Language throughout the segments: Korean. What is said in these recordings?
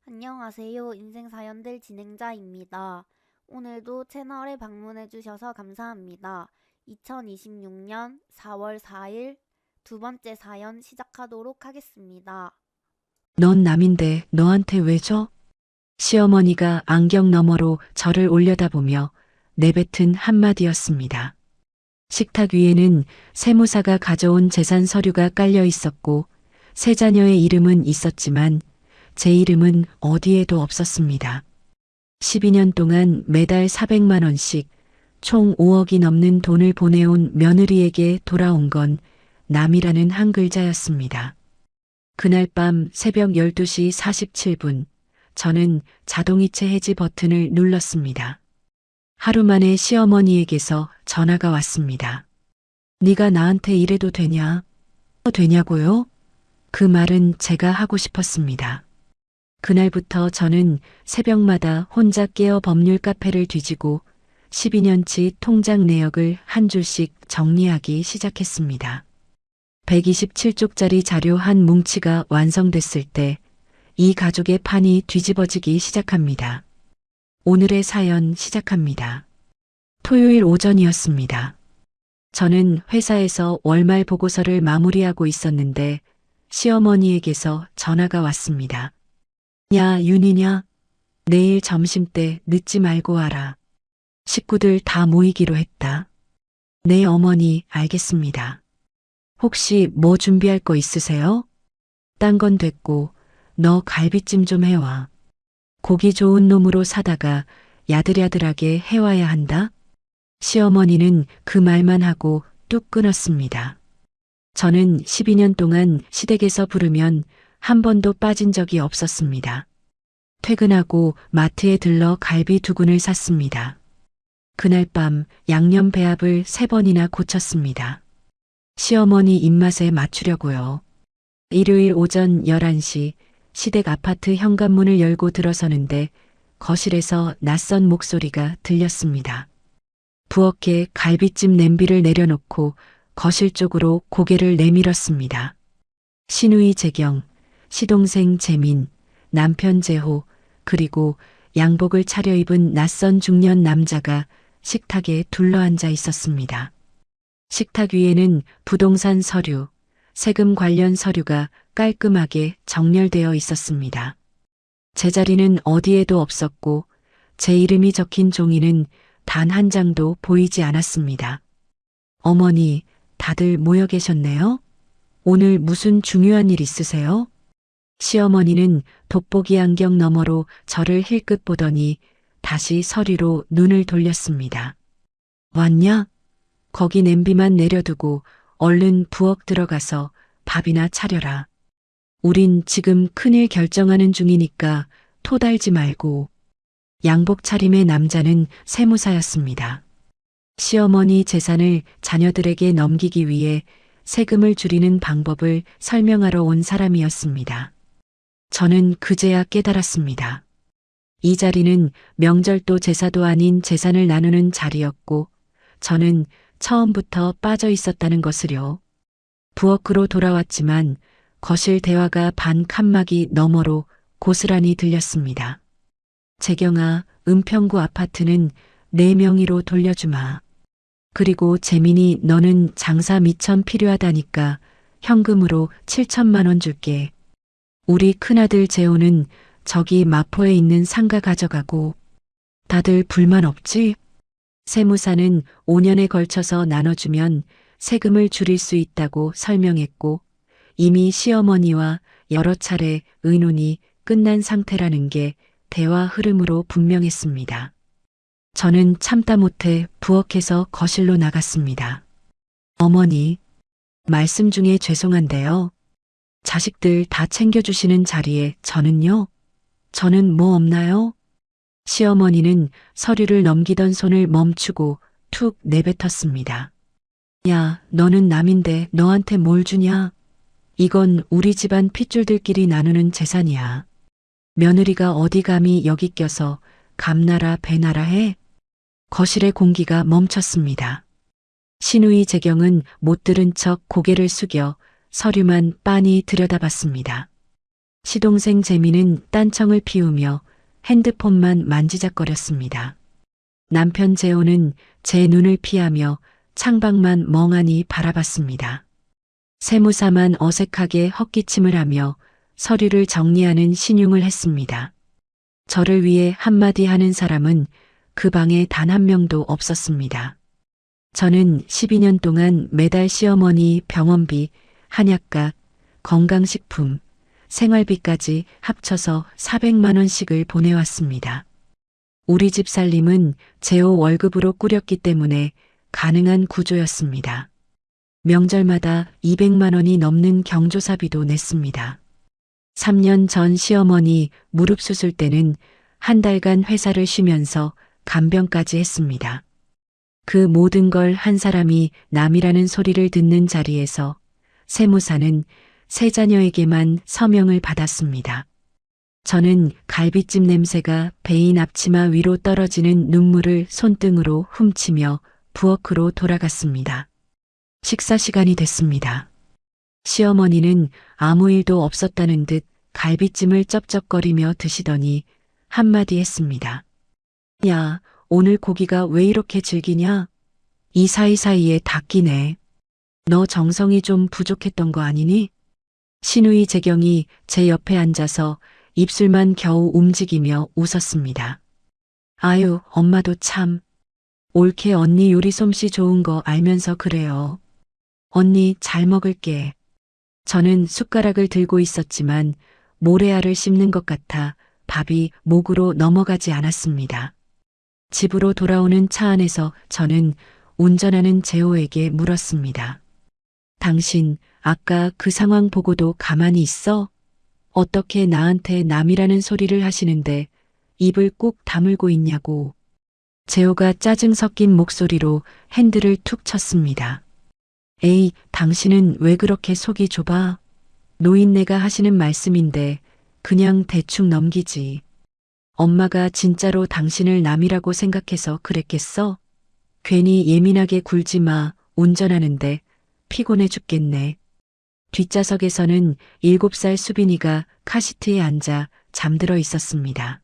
안녕하세요. 인생사연들 진행자입니다. 오늘도 채널에 방문해주셔서 감사합니다. 2026년 4월 4일 두 번째 사연 시작하도록 하겠습니다. 넌 남인데 너한테 왜 줘? 시어머니가 안경 너머로 저를 올려다보며 내뱉은 한마디였습니다. 식탁 위에는 세무사가 가져온 재산 서류가 깔려 있었고 세 자녀의 이름은 있었지만 제 이름은 어디에도 없었습니다. 12년 동안 매달 400만 원씩 총 5억이 넘는 돈을 보내온 며느리에게 돌아온 건 남이라는 한 글자였습니다. 그날 밤 새벽 12시 47분, 저는 자동이체 해지 버튼을 눌렀습니다. 하루 만에 시어머니에게서 전화가 왔습니다. 네가 나한테 이래도 되냐? 되냐고요? 그 말은 제가 하고 싶었습니다. 그날부터 저는 새벽마다 혼자 깨어 법률 카페를 뒤지고 12년치 통장 내역을 한 줄씩 정리하기 시작했습니다. 127쪽짜리 자료 한 뭉치가 완성됐을 때 이 가족의 판이 뒤집어지기 시작합니다. 오늘의 사연 시작합니다. 토요일 오전이었습니다. 저는 회사에서 월말 보고서를 마무리하고 있었는데 시어머니에게서 전화가 왔습니다. 야, 윤이냐? 내일 점심때 늦지 말고 와라. 식구들 다 모이기로 했다. 네, 어머니, 알겠습니다. 혹시 뭐 준비할 거 있으세요? 딴 건 됐고 너 갈비찜 좀 해와. 고기 좋은 놈으로 사다가 야들야들하게 해와야 한다. 시어머니는 그 말만 하고 뚝 끊었습니다. 저는 12년 동안 시댁에서 부르면 한 번도 빠진 적이 없었습니다. 퇴근하고 마트에 들러 갈비 2근을 샀습니다. 그날 밤 양념 배합을 3번이나 고쳤습니다. 시어머니 입맛에 맞추려고요. 일요일 오전 11시 시댁 아파트 현관문을 열고 들어서는데 거실에서 낯선 목소리가 들렸습니다. 부엌에 갈비찜 냄비를 내려놓고 거실 쪽으로 고개를 내밀었습니다. 시누이 재경, 시동생 재민, 남편 재호, 그리고 양복을 차려입은 낯선 중년 남자가 식탁에 둘러앉아 있었습니다. 식탁 위에는 부동산 서류, 세금 관련 서류가 깔끔하게 정렬되어 있었습니다. 제 자리는 어디에도 없었고 제 이름이 적힌 종이는 단 한 장도 보이지 않았습니다. 어머니, 다들 모여 계셨네요? 오늘 무슨 중요한 일 있으세요? 시어머니는 돋보기 안경 너머로 저를 힐끗 보더니 다시 서류로 눈을 돌렸습니다. 왔냐? 거기 냄비만 내려두고 얼른 부엌 들어가서 밥이나 차려라. 우린 지금 큰일 결정하는 중이니까 토달지 말고. 양복 차림의 남자는 세무사였습니다. 시어머니 재산을 자녀들에게 넘기기 위해 세금을 줄이는 방법을 설명하러 온 사람이었습니다. 저는 그제야 깨달았습니다. 이 자리는 명절도 제사도 아닌 재산을 나누는 자리였고 저는 처음부터 빠져 있었다는 것을요. 부엌으로 돌아왔지만 거실 대화가 반 칸막이 너머로 고스란히 들렸습니다. 재경아, 은평구 아파트는 내 명의로 돌려주마. 그리고 재민이 너는 장사 미천 필요하다니까 현금으로 7천만 원 줄게. 우리 큰아들 재호는 저기 마포에 있는 상가 가져가고. 다들 불만 없지? 세무사는 5년에 걸쳐서 나눠주면 세금을 줄일 수 있다고 설명했고 이미 시어머니와 여러 차례 의논이 끝난 상태라는 게 대화 흐름으로 분명했습니다. 저는 참다 못해 부엌에서 거실로 나갔습니다. 어머니, 말씀 중에 죄송한데요. 자식들 다 챙겨주시는 자리에 저는요? 저는 뭐 없나요? 시어머니는 서류를 넘기던 손을 멈추고 툭 내뱉었습니다. 야, 너는 남인데 너한테 뭘 주냐? 이건 우리 집안 핏줄들끼리 나누는 재산이야. 며느리가 어디 감히 여기 껴서 감나라 배나라 해? 거실의 공기가 멈췄습니다. 시누이 재경은 못 들은 척 고개를 숙여 서류만 빤히 들여다봤습니다. 시동생 재미는 딴청을 피우며 핸드폰만 만지작거렸습니다. 남편 재호는 제 눈을 피하며 창밖만 멍하니 바라봤습니다. 세무사만 어색하게 헛기침을 하며 서류를 정리하는 신용을 했습니다. 저를 위해 한마디 하는 사람은 그 방에 단 한 명도 없었습니다. 저는 12년 동안 매달 시어머니 병원비, 한약값, 건강식품, 생활비까지 합쳐서 400만 원씩을 보내왔습니다. 우리 집 살림은 제호 월급으로 꾸렸기 때문에 가능한 구조였습니다. 명절마다 200만 원이 넘는 경조사비도 냈습니다. 3년 전 시어머니 무릎 수술 때는 한 달간 회사를 쉬면서 간병까지 했습니다. 그 모든 걸 한 사람이 남이라는 소리를 듣는 자리에서 세무사는 세 자녀에게만 서명을 받았습니다. 저는 갈비찜 냄새가 배인 앞치마 위로 떨어지는 눈물을 손등으로 훔치며 부엌으로 돌아갔습니다. 식사 시간이 됐습니다. 시어머니는 아무 일도 없었다는 듯 갈비찜을 쩝쩝거리며 드시더니 한마디 했습니다. 야, 오늘 고기가 왜 이렇게 질기냐? 이 사이사이에 다 끼네. 너 정성이 좀 부족했던 거 아니니? 시누이 재경이 제 옆에 앉아서 입술만 겨우 움직이며 웃었습니다. 아유, 엄마도 참. 옳게 언니 요리 솜씨 좋은 거 알면서 그래요. 언니 잘 먹을게. 저는 숟가락을 들고 있었지만 모래알을 씹는 것 같아 밥이 목으로 넘어가지 않았습니다. 집으로 돌아오는 차 안에서 저는 운전하는 재호에게 물었습니다. 당신 아까 그 상황 보고도 가만히 있어? 어떻게 나한테 남이라는 소리를 하시는데 입을 꾹 다물고 있냐고. 재호가 짜증 섞인 목소리로 핸들을 툭 쳤습니다. 에이, 당신은 왜 그렇게 속이 좁아? 노인네가 하시는 말씀인데 그냥 대충 넘기지. 엄마가 진짜로 당신을 남이라고 생각해서 그랬겠어? 괜히 예민하게 굴지 마. 운전하는데 피곤해 죽겠네. 뒷좌석에서는 7살 수빈이가 카시트에 앉아 잠들어 있었습니다.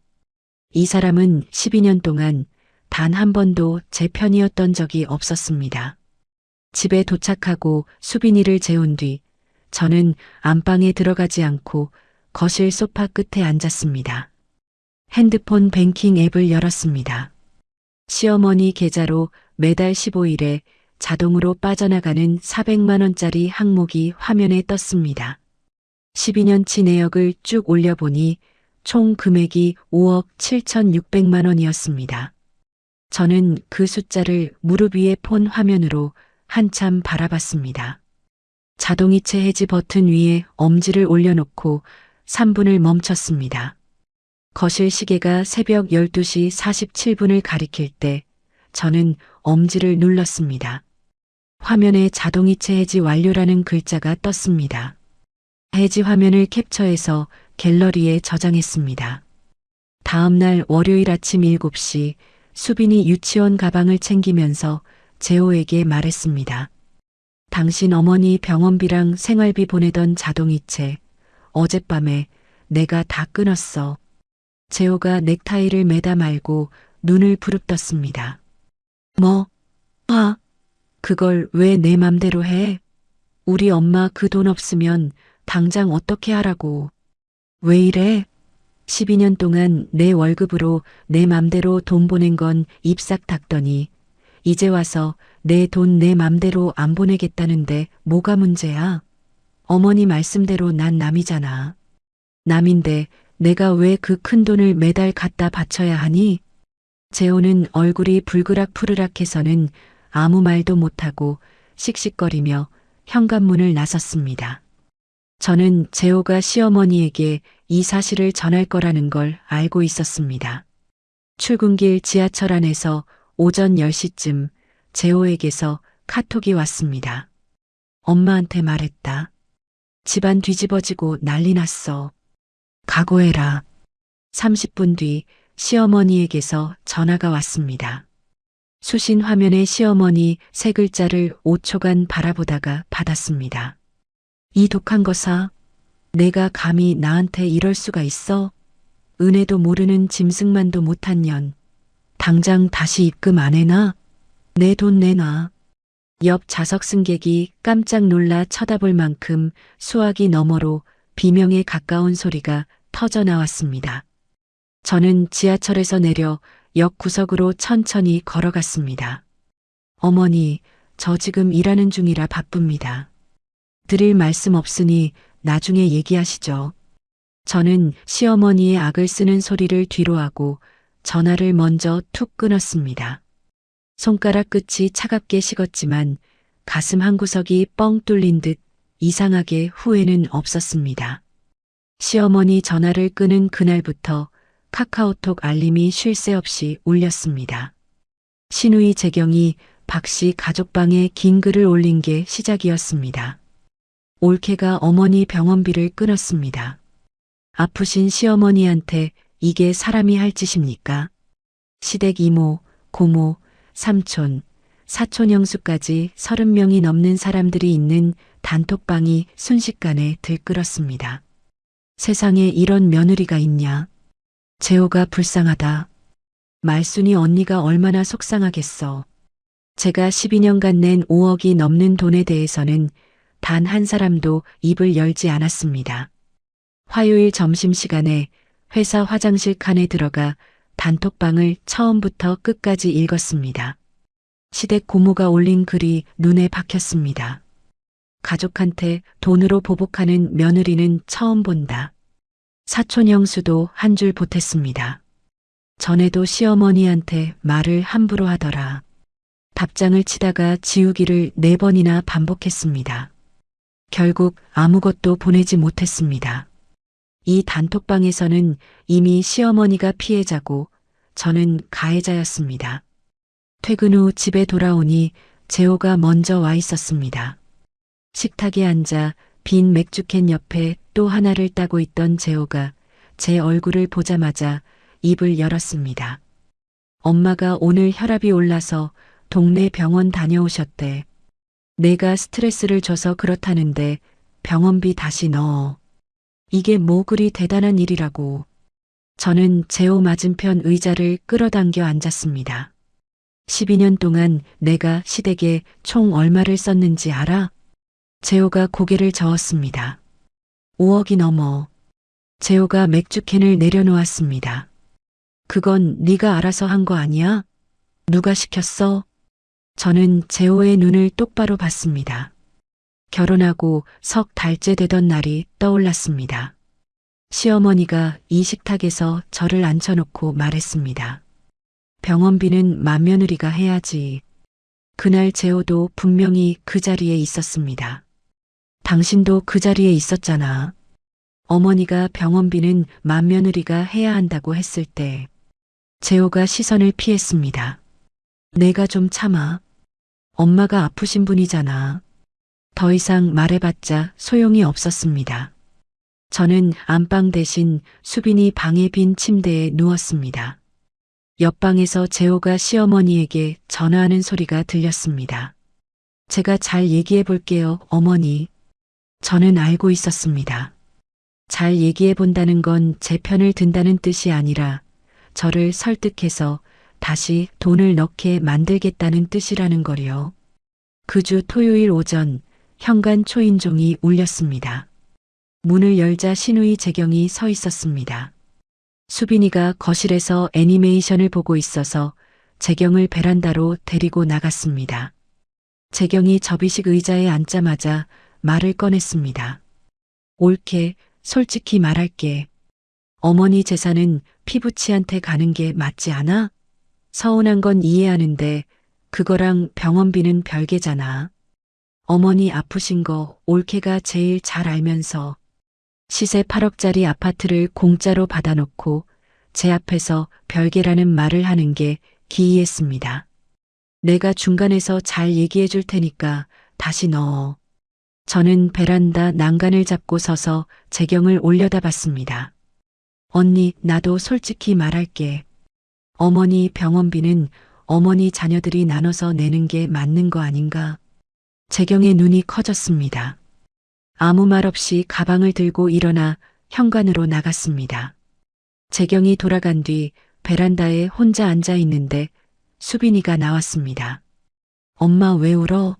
이 사람은 12년 동안 단 한 번도 제 편이었던 적이 없었습니다. 집에 도착하고 수빈이를 재운 뒤 저는 안방에 들어가지 않고 거실 소파 끝에 앉았습니다. 핸드폰 뱅킹 앱을 열었습니다. 시어머니 계좌로 매달 15일에 자동으로 빠져나가는 400만 원짜리 항목이 화면에 떴습니다. 12년치 내역을 쭉 올려보니 총 금액이 5억 7,600만 원이었습니다. 저는 그 숫자를 무릎 위에 폰 화면으로 한참 바라봤습니다. 자동이체 해지 버튼 위에 엄지를 올려놓고 3분을 멈췄습니다. 거실 시계가 새벽 12시 47분을 가리킬 때 저는 엄지를 눌렀습니다. 화면에 자동이체 해지 완료라는 글자가 떴습니다. 해지 화면을 캡처해서 갤러리에 저장했습니다. 다음 날 월요일 아침 7시 수빈이 유치원 가방을 챙기면서 재호에게 말했습니다. 당신 어머니 병원비랑 생활비 보내던 자동이체 어젯밤에 내가 다 끊었어. 재호가 넥타이를 매다 말고 눈을 부릅떴습니다. 뭐? 그걸 왜 내 맘대로 해? 우리 엄마 그 돈 없으면 당장 어떻게 하라고. 왜 이래? 12년 동안 내 월급으로 내 맘대로 돈 보낸 건 입싹 닦더니 이제 와서 내 돈 내 맘대로 안 보내겠다는데 뭐가 문제야? 어머니 말씀대로 난 남이잖아. 남인데 내가 왜 그 큰 돈을 매달 갖다 바쳐야 하니? 재호는 얼굴이 불그락푸르락해서는 아무 말도 못하고 씩씩거리며 현관문을 나섰습니다. 저는 재호가 시어머니에게 이 사실을 전할 거라는 걸 알고 있었습니다. 출근길 지하철 안에서 오전 10시쯤 재호에게서 카톡이 왔습니다. 엄마한테 말했다. 집안 뒤집어지고 난리 났어. 각오해라. 30분 뒤 시어머니에게서 전화가 왔습니다. 수신 화면에 시어머니 세 글자를 5초간 바라보다가 받았습니다. 이 독한 거사. 내가 감히 나한테 이럴 수가 있어? 은혜도 모르는 짐승만도 못한 년. 당장 다시 입금 안 해놔? 내 돈 내놔. 옆 좌석 승객이 깜짝 놀라 쳐다볼 만큼 수화기 너머로 비명에 가까운 소리가 터져 나왔습니다. 저는 지하철에서 내려 역 구석으로 천천히 걸어갔습니다. 어머니, 저 지금 일하는 중이라 바쁩니다. 드릴 말씀 없으니 나중에 얘기하시죠. 저는 시어머니의 악을 쓰는 소리를 뒤로하고 전화를 먼저 툭 끊었습니다. 손가락 끝이 차갑게 식었지만 가슴 한구석이 뻥 뚫린 듯 이상하게 후회는 없었습니다. 시어머니 전화를 끊은 그날부터 카카오톡 알림이 쉴 새 없이 울렸습니다. 시누이 재경이 박씨 가족방에 긴 글을 올린 게 시작이었습니다. 올케가 어머니 병원비를 끊었습니다. 아프신 시어머니한테 이게 사람이 할 짓입니까? 시댁 이모, 고모, 삼촌, 사촌 형수까지 30명이 넘는 사람들이 있는 단톡방이 순식간에 들끓었습니다. 세상에 이런 며느리가 있냐? 재호가 불쌍하다. 말순이 언니가 얼마나 속상하겠어. 제가 12년간 낸 5억이 넘는 돈에 대해서는 단 한 사람도 입을 열지 않았습니다. 화요일 점심시간에 회사 화장실 칸에 들어가 단톡방을 처음부터 끝까지 읽었습니다. 시댁 고모가 올린 글이 눈에 박혔습니다. 가족한테 돈으로 보복하는 며느리는 처음 본다. 사촌 형수도 한 줄 보탰습니다. 전에도 시어머니한테 말을 함부로 하더라. 답장을 치다가 지우기를 4번이나 반복했습니다. 결국 아무것도 보내지 못했습니다. 이 단톡방에서는 이미 시어머니가 피해자고 저는 가해자였습니다. 퇴근 후 집에 돌아오니 재호가 먼저 와 있었습니다. 식탁에 앉아 빈 맥주캔 옆에 또 하나를 따고 있던 재호가 제 얼굴을 보자마자 입을 열었습니다. 엄마가 오늘 혈압이 올라서 동네 병원 다녀오셨대. 내가 스트레스를 줘서 그렇다는데 병원비 다시 넣어. 이게 뭐 그리 대단한 일이라고. 저는 재호 맞은편 의자를 끌어당겨 앉았습니다. 12년 동안 내가 시댁에 총 얼마를 썼는지 알아? 재호가 고개를 저었습니다. 5억이 넘어. 재호가 맥주캔을 내려놓았습니다. 그건 네가 알아서 한 거 아니야? 누가 시켰어? 저는 재호의 눈을 똑바로 봤습니다. 결혼하고 석 달째 되던 날이 떠올랐습니다. 시어머니가 이 식탁에서 저를 앉혀놓고 말했습니다. 병원비는 맏며느리가 해야지. 그날 재호도 분명히 그 자리에 있었습니다. 당신도 그 자리에 있었잖아. 어머니가 병원비는 맏며느리가 해야 한다고 했을 때 재호가 시선을 피했습니다. 내가 좀 참아. 엄마가 아프신 분이잖아. 더 이상 말해봤자 소용이 없었습니다. 저는 안방 대신 수빈이 방의 빈 침대에 누웠습니다. 옆방에서 재호가 시어머니에게 전화하는 소리가 들렸습니다. 제가 잘 얘기해 볼게요, 어머니. 저는 알고 있었습니다. 잘 얘기해 본다는 건 제 편을 든다는 뜻이 아니라 저를 설득해서 다시 돈을 넣게 만들겠다는 뜻이라는 거요. 그 주 토요일 오전 현관 초인종이 울렸습니다. 문을 열자 시누이 재경이 서 있었습니다. 수빈이가 거실에서 애니메이션을 보고 있어서 재경을 베란다로 데리고 나갔습니다. 재경이 접이식 의자에 앉자마자 말을 꺼냈습니다. 올케, 솔직히 말할게. 어머니 재산은 피부치한테 가는 게 맞지 않아? 서운한 건 이해하는데 그거랑 병원비는 별개잖아. 어머니 아프신 거 올케가 제일 잘 알면서 시세 8억짜리 아파트를 공짜로 받아놓고 제 앞에서 별개라는 말을 하는 게 기이했습니다. 내가 중간에서 잘 얘기해 줄 테니까 다시 넣어. 저는 베란다 난간을 잡고 서서 재경을 올려다봤습니다. 언니, 나도 솔직히 말할게. 어머니 병원비는 어머니 자녀들이 나눠서 내는 게 맞는 거 아닌가? 재경의 눈이 커졌습니다. 아무 말 없이 가방을 들고 일어나 현관으로 나갔습니다. 재경이 돌아간 뒤 베란다에 혼자 앉아 있는데 수빈이가 나왔습니다. 엄마 왜 울어?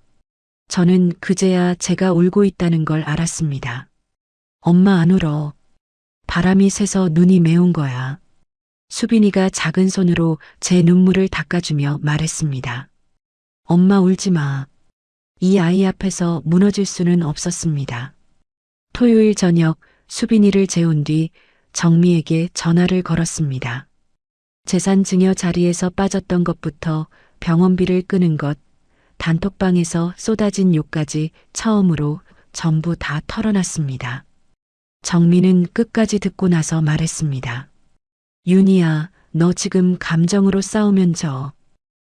저는 그제야 제가 울고 있다는 걸 알았습니다. 엄마 안 울어. 바람이 새서 눈이 매운 거야. 수빈이가 작은 손으로 제 눈물을 닦아주며 말했습니다. 엄마 울지 마. 이 아이 앞에서 무너질 수는 없었습니다. 토요일 저녁 수빈이를 재운 뒤 정미에게 전화를 걸었습니다. 재산 증여 자리에서 빠졌던 것부터 병원비를 끄는 것, 단톡방에서 쏟아진 욕까지 처음으로 전부 다 털어놨습니다. 정미는 끝까지 듣고 나서 말했습니다. 윤희야, 너 지금 감정으로 싸우면 져.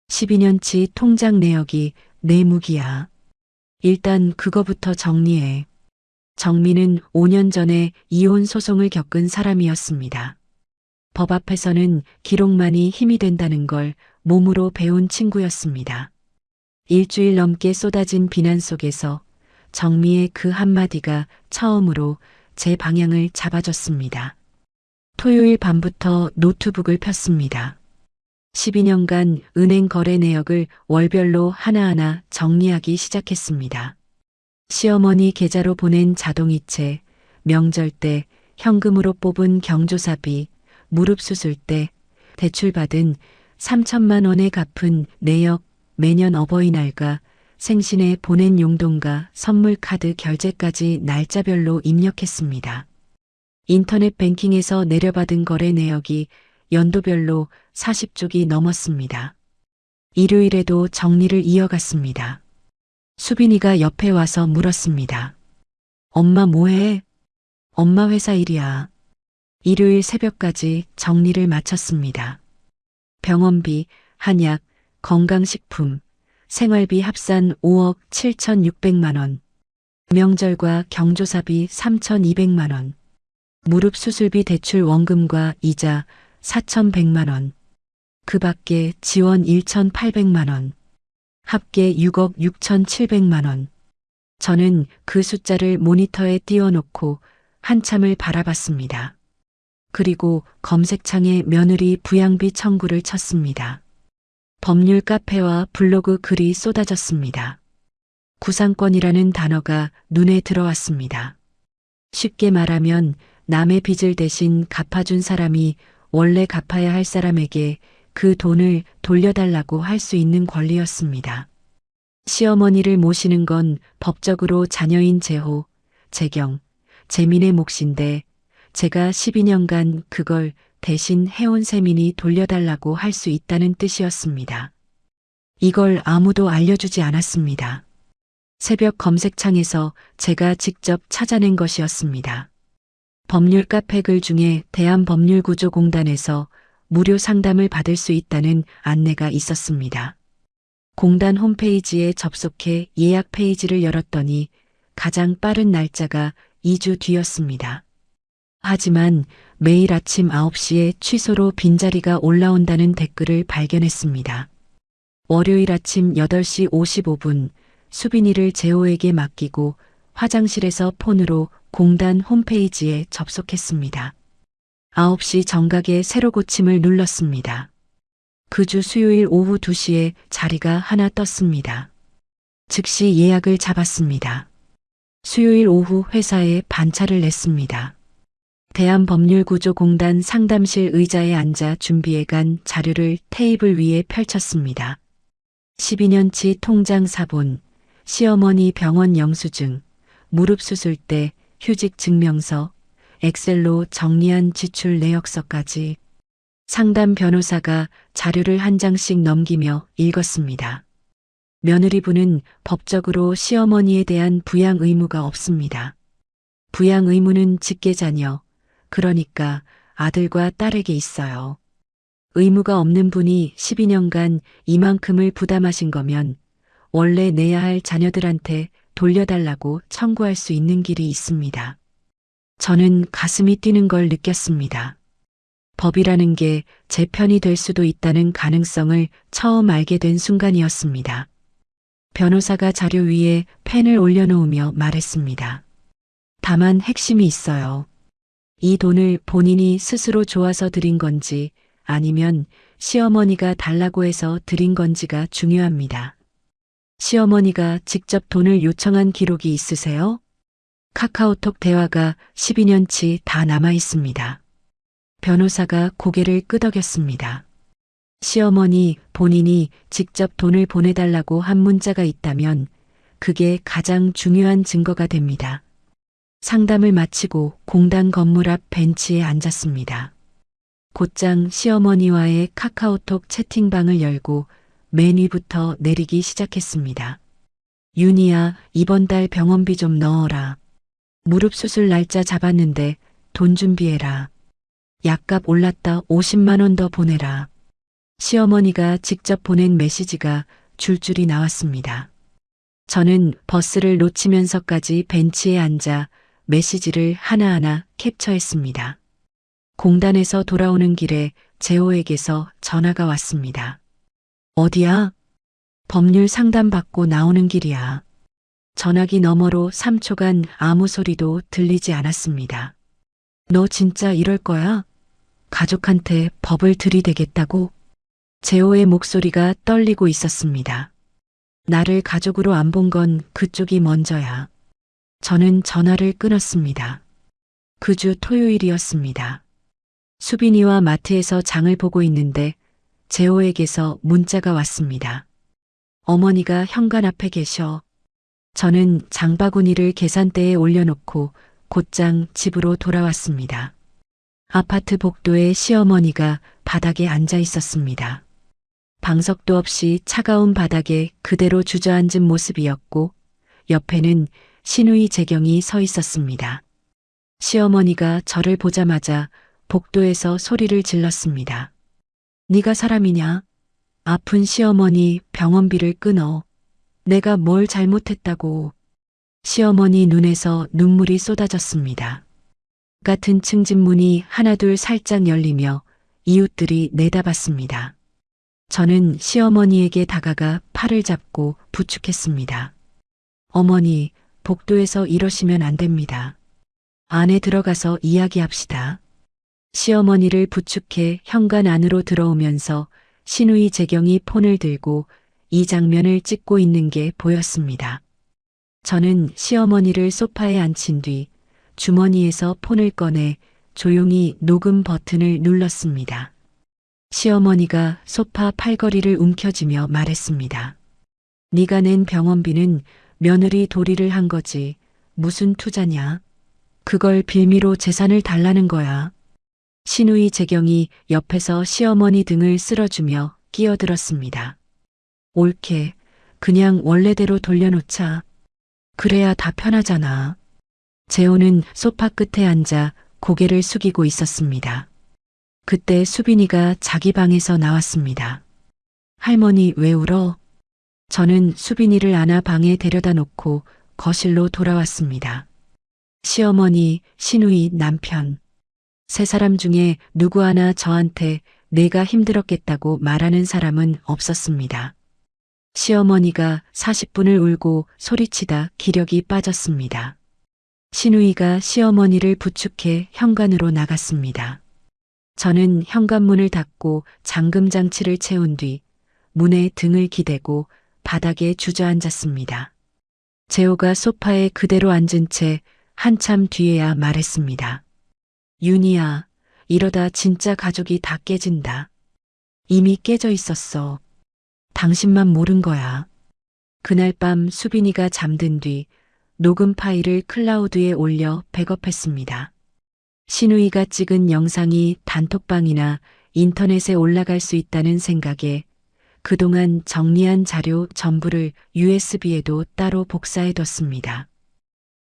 12년치 통장 내역이 내 무기야. 일단 그거부터 정리해. 정미는 5년 전에 이혼 소송을 겪은 사람이었습니다. 법 앞에서는 기록만이 힘이 된다는 걸 몸으로 배운 친구였습니다. 일주일 넘게 쏟아진 비난 속에서 정미의 그 한마디가 처음으로 제 방향을 잡아줬습니다. 토요일 밤부터 노트북을 폈습니다. 12년간 은행 거래 내역을 월별로 하나하나 정리하기 시작했습니다. 시어머니 계좌로 보낸 자동이체, 명절 때 현금으로 뽑은 경조사비, 무릎 수술 때 대출받은 3천만 원에 갚은 내역, 매년 어버이날과 생신에 보낸 용돈과 선물 카드 결제까지 날짜별로 입력했습니다. 인터넷 뱅킹에서 내려받은 거래 내역이 연도별로 40쪽이 넘었습니다. 일요일에도 정리를 이어갔습니다. 수빈이가 옆에 와서 물었습니다. 엄마 뭐해? 엄마 회사 일이야. 일요일 새벽까지 정리를 마쳤습니다. 병원비, 한약, 건강식품, 생활비 합산 5억 7,600만 원, 명절과 경조사비 3,200만 원, 무릎 수술비 대출 원금과 이자 4,100만 원, 그 밖에 지원 1,800만 원, 합계 6억 6,700만 원. 저는 그 숫자를 모니터에 띄워놓고 한참을 바라봤습니다. 그리고 검색창에 며느리 부양비 청구를 쳤습니다. 법률 카페와 블로그 글이 쏟아졌습니다. 구상권이라는 단어가 눈에 들어왔습니다. 쉽게 말하면 남의 빚을 대신 갚아준 사람이 원래 갚아야 할 사람에게 그 돈을 돌려달라고 할 수 있는 권리였습니다. 시어머니를 모시는 건 법적으로 자녀인 재호, 재경, 재민의 몫인데 제가 12년간 그걸 대신 해온 세민이 돌려달라고 할 수 있다는 뜻이었습니다. 이걸 아무도 알려주지 않았습니다. 새벽 검색창에서 제가 직접 찾아낸 것이었습니다. 법률 카페 글 중에 대한법률구조공단에서 무료 상담을 받을 수 있다는 안내가 있었습니다. 공단 홈페이지에 접속해 예약 페이지를 열었더니 가장 빠른 날짜가 2주 뒤였습니다. 하지만 매일 아침 9시에 취소로 빈자리가 올라온다는 댓글을 발견했습니다. 월요일 아침 8시 55분 수빈이를 재호에게 맡기고 화장실에서 폰으로 공단 홈페이지에 접속했습니다. 9시 정각에 새로 고침을 눌렀습니다. 그 주 수요일 오후 2시에 자리가 하나 떴습니다. 즉시 예약을 잡았습니다. 수요일 오후 회사에 반차를 냈습니다. 대한법률구조공단 상담실 의자에 앉아 준비해간 자료를 테이블 위에 펼쳤습니다. 12년치 통장 사본, 시어머니 병원 영수증, 무릎 수술 때 휴직 증명서, 엑셀로 정리한 지출 내역서까지 상담 변호사가 자료를 한 장씩 넘기며 읽었습니다. 며느리분은 법적으로 시어머니에 대한 부양 의무가 없습니다. 부양 의무는 직계자녀, 그러니까 아들과 딸에게 있어요. 의무가 없는 분이 12년간 이만큼을 부담하신 거면 원래 내야 할 자녀들한테 돌려달라고 청구할 수 있는 길이 있습니다. 저는 가슴이 뛰는 걸 느꼈습니다. 법이라는 게 제 편이 될 수도 있다는 가능성을 처음 알게 된 순간이었습니다. 변호사가 자료 위에 펜을 올려놓으며 말했습니다. 다만 핵심이 있어요. 이 돈을 본인이 스스로 좋아서 드린 건지 아니면 시어머니가 달라고 해서 드린 건지가 중요합니다. 시어머니가 직접 돈을 요청한 기록이 있으세요? 카카오톡 대화가 12년치 다 남아 있습니다. 변호사가 고개를 끄덕였습니다. 시어머니 본인이 직접 돈을 보내달라고 한 문자가 있다면 그게 가장 중요한 증거가 됩니다. 상담을 마치고 공단 건물 앞 벤치에 앉았습니다. 곧장 시어머니와의 카카오톡 채팅방을 열고 맨 위부터 내리기 시작했습니다. 윤희야, 이번 달 병원비 좀 넣어라. 무릎 수술 날짜 잡았는데 돈 준비해라. 약값 올랐다 50만 원 더 보내라. 시어머니가 직접 보낸 메시지가 줄줄이 나왔습니다. 저는 버스를 놓치면서까지 벤치에 앉아 메시지를 하나하나 캡처했습니다. 공단에서 돌아오는 길에 재호에게서 전화가 왔습니다. 어디야? 법률 상담 받고 나오는 길이야. 전화기 너머로 3초간 아무 소리도 들리지 않았습니다. 너 진짜 이럴 거야? 가족한테 법을 들이대겠다고? 재호의 목소리가 떨리고 있었습니다. 나를 가족으로 안 본 건 그쪽이 먼저야. 저는 전화를 끊었습니다. 그 주 토요일이었습니다. 수빈이와 마트에서 장을 보고 있는데 재호에게서 문자가 왔습니다. 어머니가 현관 앞에 계셔. 저는 장바구니를 계산대에 올려놓고 곧장 집으로 돌아왔습니다. 아파트 복도에 시어머니가 바닥에 앉아 있었습니다. 방석도 없이 차가운 바닥에 그대로 주저앉은 모습이었고 옆에는 신우이 재경이 서 있었습니다. 시어머니가 저를 보자마자 복도에서 소리를 질렀습니다. 네가 사람이냐? 아픈 시어머니 병원비를 끊어. 내가 뭘 잘못했다고. 시어머니 눈에서 눈물이 쏟아졌습니다. 같은 층 집 문이 하나둘 살짝 열리며 이웃들이 내다봤습니다. 저는 시어머니에게 다가가 팔을 잡고 부축했습니다. 어머니, 복도에서 이러시면 안 됩니다. 안에 들어가서 이야기합시다. 시어머니를 부축해 현관 안으로 들어오면서 신우이 재경이 폰을 들고 이 장면을 찍고 있는 게 보였습니다. 저는 시어머니를 소파에 앉힌 뒤 주머니에서 폰을 꺼내 조용히 녹음 버튼을 눌렀습니다. 시어머니가 소파 팔걸이를 움켜쥐며 말했습니다. 네가 낸 병원비는 며느리 도리를 한 거지. 무슨 투자냐? 그걸 빌미로 재산을 달라는 거야. 신우이 재경이 옆에서 시어머니 등을 쓸어주며 끼어들었습니다. 옳게 그냥 원래대로 돌려놓자. 그래야 다 편하잖아. 재호는 소파 끝에 앉아 고개를 숙이고 있었습니다. 그때 수빈이가 자기 방에서 나왔습니다. 할머니 왜 울어? 저는 수빈이를 안아 방에 데려다 놓고 거실로 돌아왔습니다. 시어머니, 신우이, 남편. 세 사람 중에 누구 하나 저한테 내가 힘들었겠다고 말하는 사람은 없었습니다. 시어머니가 40분을 울고 소리치다 기력이 빠졌습니다. 신우이가 시어머니를 부축해 현관으로 나갔습니다. 저는 현관문을 닫고 잠금 장치를 채운 뒤 문에 등을 기대고 바닥에 주저앉았습니다. 재호가 소파에 그대로 앉은 채 한참 뒤에야 말했습니다. 윤희야, 이러다 진짜 가족이 다 깨진다. 이미 깨져 있었어. 당신만 모른 거야. 그날 밤 수빈이가 잠든 뒤 녹음 파일을 클라우드에 올려 백업했습니다. 신우이가 찍은 영상이 단톡방이나 인터넷에 올라갈 수 있다는 생각에 그동안 정리한 자료 전부를 USB에도 따로 복사해뒀습니다.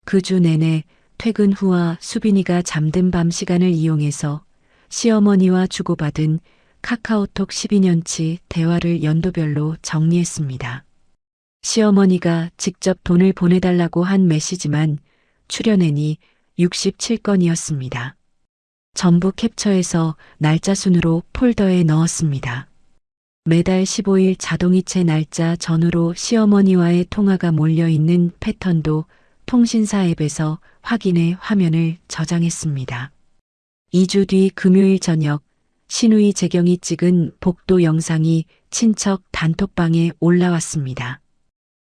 그 주 내내 퇴근 후와 수빈이가 잠든 밤 시간을 이용해서 시어머니와 주고받은 카카오톡 12년치 대화를 연도별로 정리했습니다. 시어머니가 직접 돈을 보내달라고 한 메시지만 출연행이 67건이었습니다. 전부 캡처해서 날짜 순으로 폴더에 넣었습니다. 매달 15일 자동이체 날짜 전후로 시어머니와의 통화가 몰려있는 패턴도 통신사 앱에서 확인해 화면을 저장했습니다. 2주 뒤 금요일 저녁 신우이 재경이 찍은 복도 영상이 친척 단톡방에 올라왔습니다.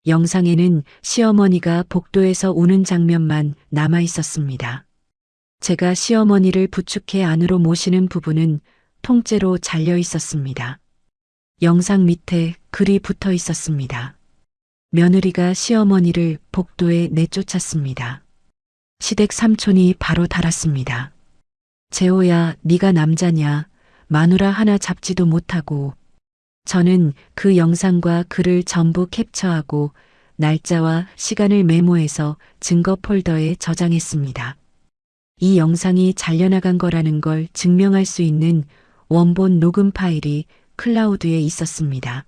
영상에는 시어머니가 복도에서 우는 장면만 남아 있었습니다. 제가 시어머니를 부축해 안으로 모시는 부분은 통째로 잘려 있었습니다. 영상 밑에 글이 붙어 있었습니다. 며느리가 시어머니를 복도에 내쫓았습니다. 시댁 삼촌이 바로 달았습니다. 재호야, 네가 남자냐? 마누라 하나 잡지도 못하고. 저는 그 영상과 글을 전부 캡처하고 날짜와 시간을 메모해서 증거 폴더에 저장했습니다. 이 영상이 잘려나간 거라는 걸 증명할 수 있는 원본 녹음 파일이 클라우드에 있었습니다.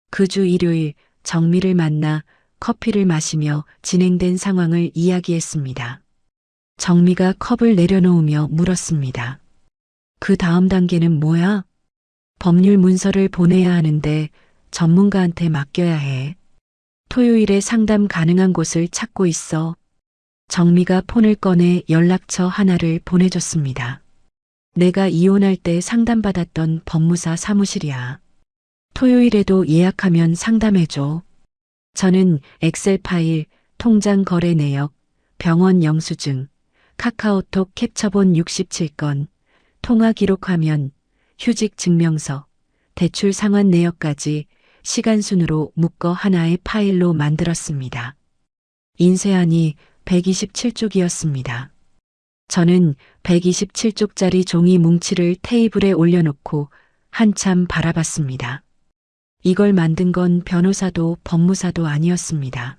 그 주 일요일 정미를 만나 커피를 마시며 진행된 상황을 이야기했습니다. 정미가 컵을 내려놓으며 물었습니다. 그 다음 단계는 뭐야? 법률 문서를 보내야 하는데 전문가한테 맡겨야 해. 토요일에 상담 가능한 곳을 찾고 있어. 정미가 폰을 꺼내 연락처 하나를 보내줬습니다. 내가 이혼할 때 상담받았던 법무사 사무실이야. 토요일에도 예약하면 상담해줘. 저는 엑셀 파일, 통장 거래 내역, 병원 영수증, 카카오톡 캡처본 67건, 통화 기록 화면, 휴직 증명서, 대출 상환 내역까지 시간 순으로 묶어 하나의 파일로 만들었습니다. 인쇄안이 127쪽이었습니다. 저는 127쪽짜리 종이 뭉치를 테이블에 올려놓고 한참 바라봤습니다. 이걸 만든 건 변호사도 법무사도 아니었습니다.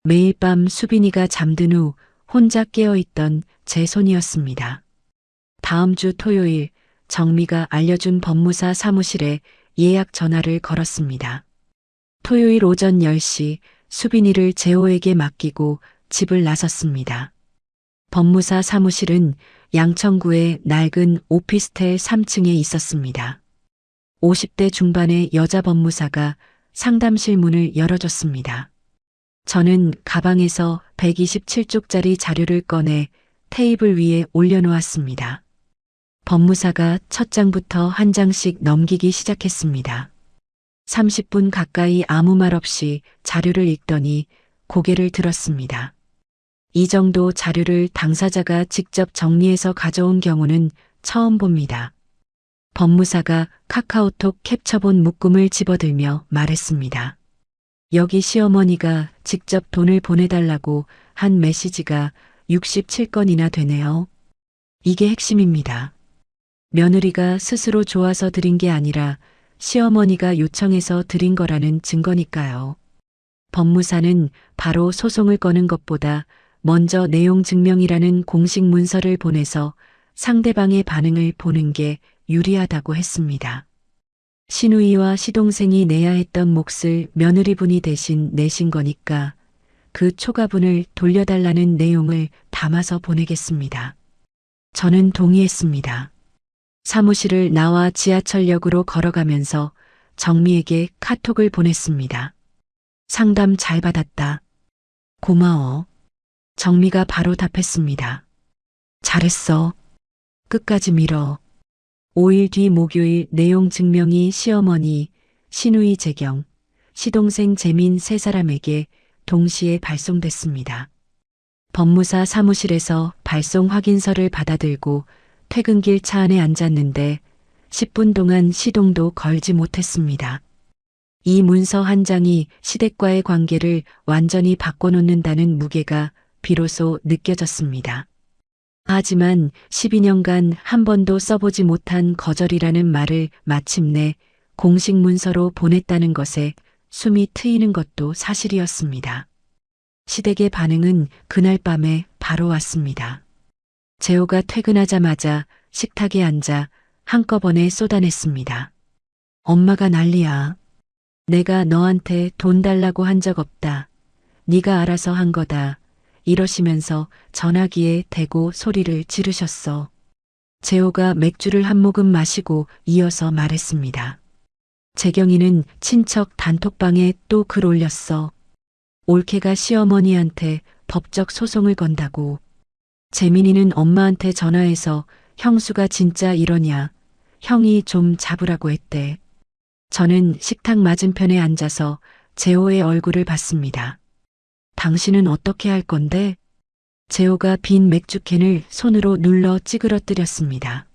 매일 밤 수빈이가 잠든 후 혼자 깨어있던 제 손이었습니다. 다음 주 토요일 정미가 알려준 법무사 사무실에 예약 전화를 걸었습니다. 토요일 오전 10시 수빈이를 재호에게 맡기고 집을 나섰습니다. 법무사 사무실은 양천구의 낡은 오피스텔 3층에 있었습니다. 50대 중반의 여자 법무사가 상담실 문을 열어줬습니다. 저는 가방에서 127쪽짜리 자료를 꺼내 테이블 위에 올려놓았습니다. 법무사가 첫 장부터 한 장씩 넘기기 시작했습니다. 30분 가까이 아무 말 없이 자료를 읽더니 고개를 들었습니다. 이 정도 자료를 당사자가 직접 정리해서 가져온 경우는 처음 봅니다. 법무사가 카카오톡 캡처본 묶음을 집어들며 말했습니다. 여기 시어머니가 직접 돈을 보내달라고 한 메시지가 67건이나 되네요. 이게 핵심입니다. 며느리가 스스로 좋아서 드린 게 아니라 시어머니가 요청해서 드린 거라는 증거니까요. 법무사는 바로 소송을 거는 것보다 먼저 내용 증명이라는 공식 문서를 보내서 상대방의 반응을 보는 게 유리하다고 했습니다. 시누이와 시동생이 내야 했던 몫을 며느리분이 대신 내신 거니까 그 초과분을 돌려달라는 내용을 담아서 보내겠습니다. 저는 동의했습니다. 사무실을 나와 지하철역으로 걸어가면서 정미에게 카톡을 보냈습니다. 상담 잘 받았다. 고마워. 정미가 바로 답했습니다. 잘했어. 끝까지 밀어. 5일 뒤 목요일 내용 증명이 시어머니, 시누이 재경, 시동생 재민 세 사람에게 동시에 발송됐습니다. 법무사 사무실에서 발송 확인서를 받아들고 퇴근길 차 안에 앉았는데 10분 동안 시동도 걸지 못했습니다. 이 문서 한 장이 시댁과의 관계를 완전히 바꿔놓는다는 무게가 비로소 느껴졌습니다. 하지만 12년간 한 번도 써보지 못한 거절이라는 말을 마침내 공식 문서로 보냈다는 것에 숨이 트이는 것도 사실이었습니다. 시댁의 반응은 그날 밤에 바로 왔습니다. 재호가 퇴근하자마자 식탁에 앉아 한꺼번에 쏟아냈습니다. 엄마가 난리야. 내가 너한테 돈 달라고 한 적 없다. 네가 알아서 한 거다. 이러시면서 전화기에 대고 소리를 지르셨어. 재호가 맥주를 한 모금 마시고 이어서 말했습니다. 재경이는 친척 단톡방에 또 글 올렸어. 올케가 시어머니한테 법적 소송을 건다고. 재민이는 엄마한테 전화해서 형수가 진짜 이러냐, 형이 좀 잡으라고 했대. 저는 식탁 맞은편에 앉아서 재호의 얼굴을 봤습니다. 당신은 어떻게 할 건데? 재호가 빈 맥주캔을 손으로 눌러 찌그러뜨렸습니다.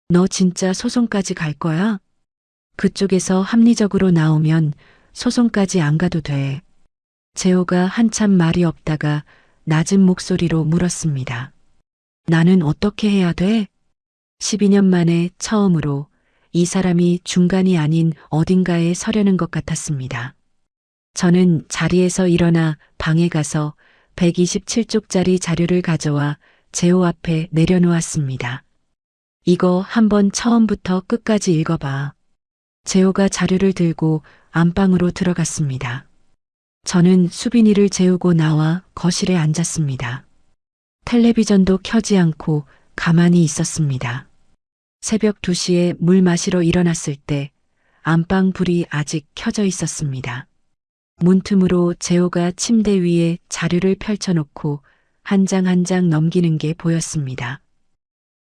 너 진짜 소송까지 갈 거야? 그쪽에서 합리적으로 나오면 소송까지 안 가도 돼. 재호가 한참 말이 없다가 낮은 목소리로 물었습니다. 나는 어떻게 해야 돼? 12년 만에 처음으로 이 사람이 중간이 아닌 어딘가에 서려는 것 같았습니다. 저는 자리에서 일어나 방에 가서 127쪽짜리 자료를 가져와 재호 앞에 내려놓았습니다. 이거 한번 처음부터 끝까지 읽어봐. 재호가 자료를 들고 안방으로 들어갔습니다. 저는 수빈이를 재우고 나와 거실에 앉았습니다. 텔레비전도 켜지 않고 가만히 있었습니다. 새벽 2시에 물 마시러 일어났을 때 안방 불이 아직 켜져 있었습니다. 문틈으로 재호가 침대 위에 자료를 펼쳐놓고 한 장 한 장 넘기는 게 보였습니다.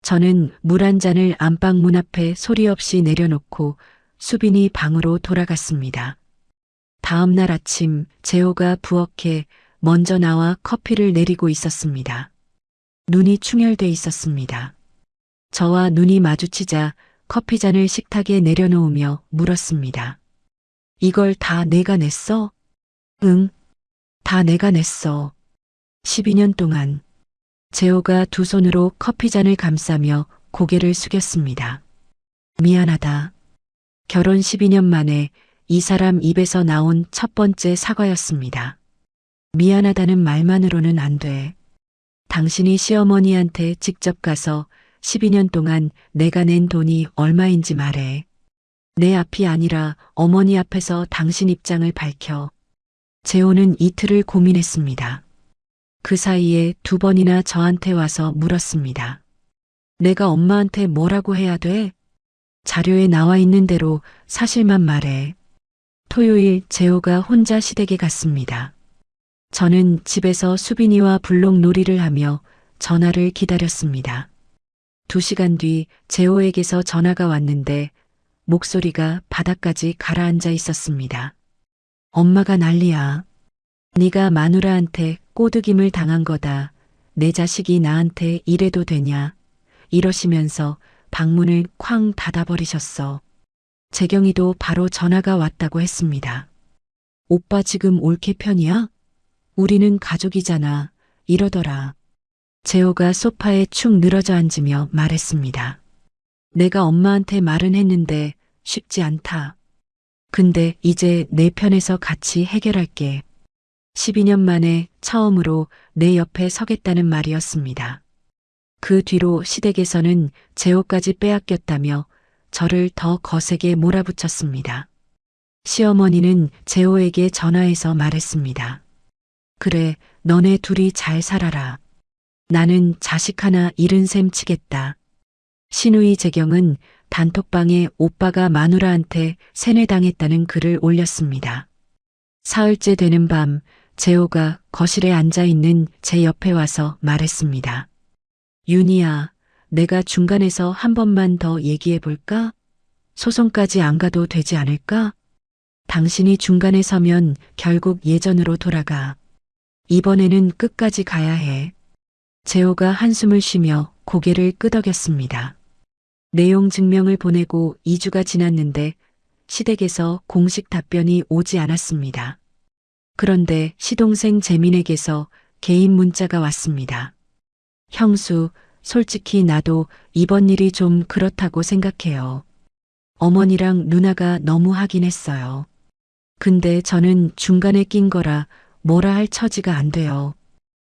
저는 물 한 잔을 안방 문 앞에 소리 없이 내려놓고 수빈이 방으로 돌아갔습니다. 다음 날 아침 재호가 부엌에 먼저 나와 커피를 내리고 있었습니다. 눈이 충혈돼 있었습니다. 저와 눈이 마주치자 커피잔을 식탁에 내려놓으며 물었습니다. 이걸 다 내가 냈어? 응, 다 내가 냈어. 12년 동안. 재호가 두 손으로 커피잔을 감싸며 고개를 숙였습니다. 미안하다. 결혼 12년 만에 이 사람 입에서 나온 첫 번째 사과였습니다. 미안하다는 말만으로는 안 돼. 당신이 시어머니한테 직접 가서 12년 동안 내가 낸 돈이 얼마인지 말해. 내 앞이 아니라 어머니 앞에서 당신 입장을 밝혀. 재호는 이틀을 고민했습니다. 그 사이에 2번이나 저한테 와서 물었습니다. 내가 엄마한테 뭐라고 해야 돼? 자료에 나와 있는 대로 사실만 말해. 토요일 재호가 혼자 시댁에 갔습니다. 저는 집에서 수빈이와 블록 놀이를 하며 전화를 기다렸습니다. 2시간 뒤 재호에게서 전화가 왔는데 목소리가 바닥까지 가라앉아 있었습니다. 엄마가 난리야. 네가 마누라한테 꼬드김을 당한 거다. 내 자식이 나한테 이래도 되냐. 이러시면서 방문을 쾅 닫아버리셨어. 재경이도 바로 전화가 왔다고 했습니다. 오빠 지금 올케 편이야? 우리는 가족이잖아. 이러더라. 재호가 소파에 축 늘어져 앉으며 말했습니다. 내가 엄마한테 말은 했는데 쉽지 않다. 근데 이제 내 편에서 같이 해결할게. 12년 만에 처음으로 내 옆에 서겠다는 말이었습니다. 그 뒤로 시댁에서는 재호까지 빼앗겼다며 저를 더 거세게 몰아붙였습니다. 시어머니는 재호에게 전화해서 말했습니다. 그래, 너네 둘이 잘 살아라. 나는 자식 하나 잃은 셈 치겠다. 시누이 재경은 단톡방에 오빠가 마누라한테 세뇌당했다는 글을 올렸습니다. 사흘째 되는 밤 재호가 거실에 앉아있는 제 옆에 와서 말했습니다. 윤희야, 내가 중간에서 한 번만 더 얘기해 볼까? 소송까지 안 가도 되지 않을까? 당신이 중간에 서면 결국 예전으로 돌아가. 이번에는 끝까지 가야 해. 재호가 한숨을 쉬며 고개를 끄덕였습니다. 내용 증명을 보내고 2주가 지났는데 시댁에서 공식 답변이 오지 않았습니다. 그런데 시동생 재민에게서 개인 문자가 왔습니다. 형수, 솔직히 나도 이번 일이 좀 그렇다고 생각해요. 어머니랑 누나가 너무 하긴 했어요. 근데 저는 중간에 낀 거라 뭐라 할 처지가 안 돼요.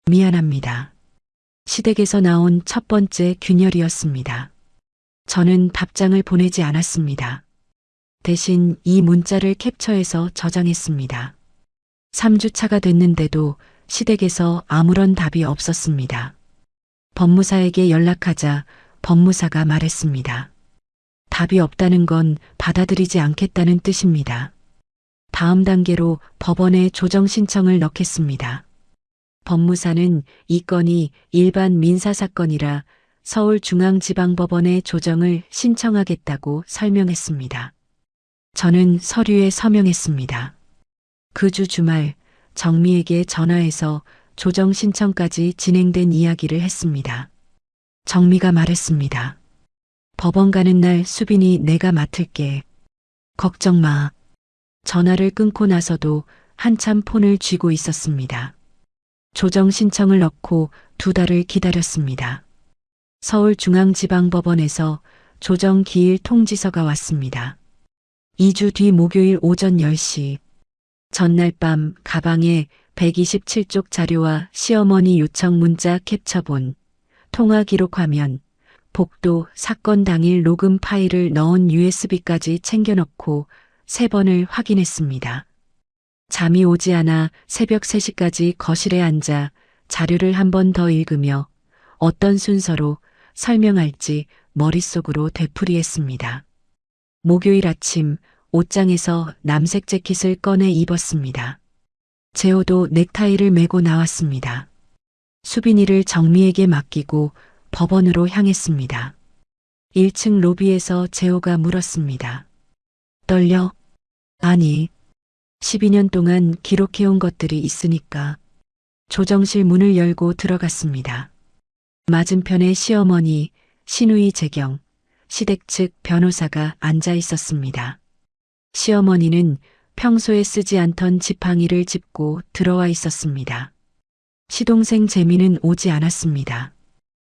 미안합니다. 시댁에서 나온 첫 번째 균열이었습니다. 저는 답장을 보내지 않았습니다. 대신 이 문자를 캡처해서 저장했습니다. 3주차가 됐는데도 시댁에서 아무런 답이 없었습니다. 법무사에게 연락하자 법무사가 말했습니다. 답이 없다는 건 받아들이지 않겠다는 뜻입니다. 다음 단계로 법원에 조정 신청을 넣겠습니다. 법무사는 이 건이 일반 민사사건이라 서울중앙지방법원에 조정을 신청하겠다고 설명했습니다. 저는 서류에 서명했습니다. 그 주 주말 정미에게 전화해서 조정 신청까지 진행된 이야기를 했습니다. 정미가 말했습니다. 법원 가는 날 수빈이 내가 맡을게. 걱정 마. 전화를 끊고 나서도 한참 폰을 쥐고 있었습니다. 조정 신청을 넣고 2달을 기다렸습니다. 서울중앙지방법원에서 조정 기일 통지서가 왔습니다. 2주 뒤 목요일 오전 10시. 전날 밤 가방에 127쪽 자료와 시어머니 요청 문자 캡처본, 통화 기록 화면, 복도 사건 당일 녹음 파일을 넣은 USB까지 챙겨넣고 3번을 확인했습니다. 잠이 오지 않아 새벽 3시까지 거실에 앉아 자료를 한 번 더 읽으며 어떤 순서로 설명할지 머릿속으로 되풀이했습니다. 목요일 아침 옷장에서 남색 재킷을 꺼내 입었습니다. 재호도 넥타이를 메고 나왔습니다. 수빈이를 정미에게 맡기고 법원으로 향했습니다. 1층 로비에서 재호가 물었습니다. 떨려? 아니, 12년 동안 기록해온 것들이 있으니까. 조정실 문을 열고 들어갔습니다. 맞은편에 시어머니, 신우이 재경, 시댁 측 변호사가 앉아 있었습니다. 시어머니는 평소에 쓰지 않던 지팡이를 짚고 들어와 있었습니다. 시동생 재미는 오지 않았습니다.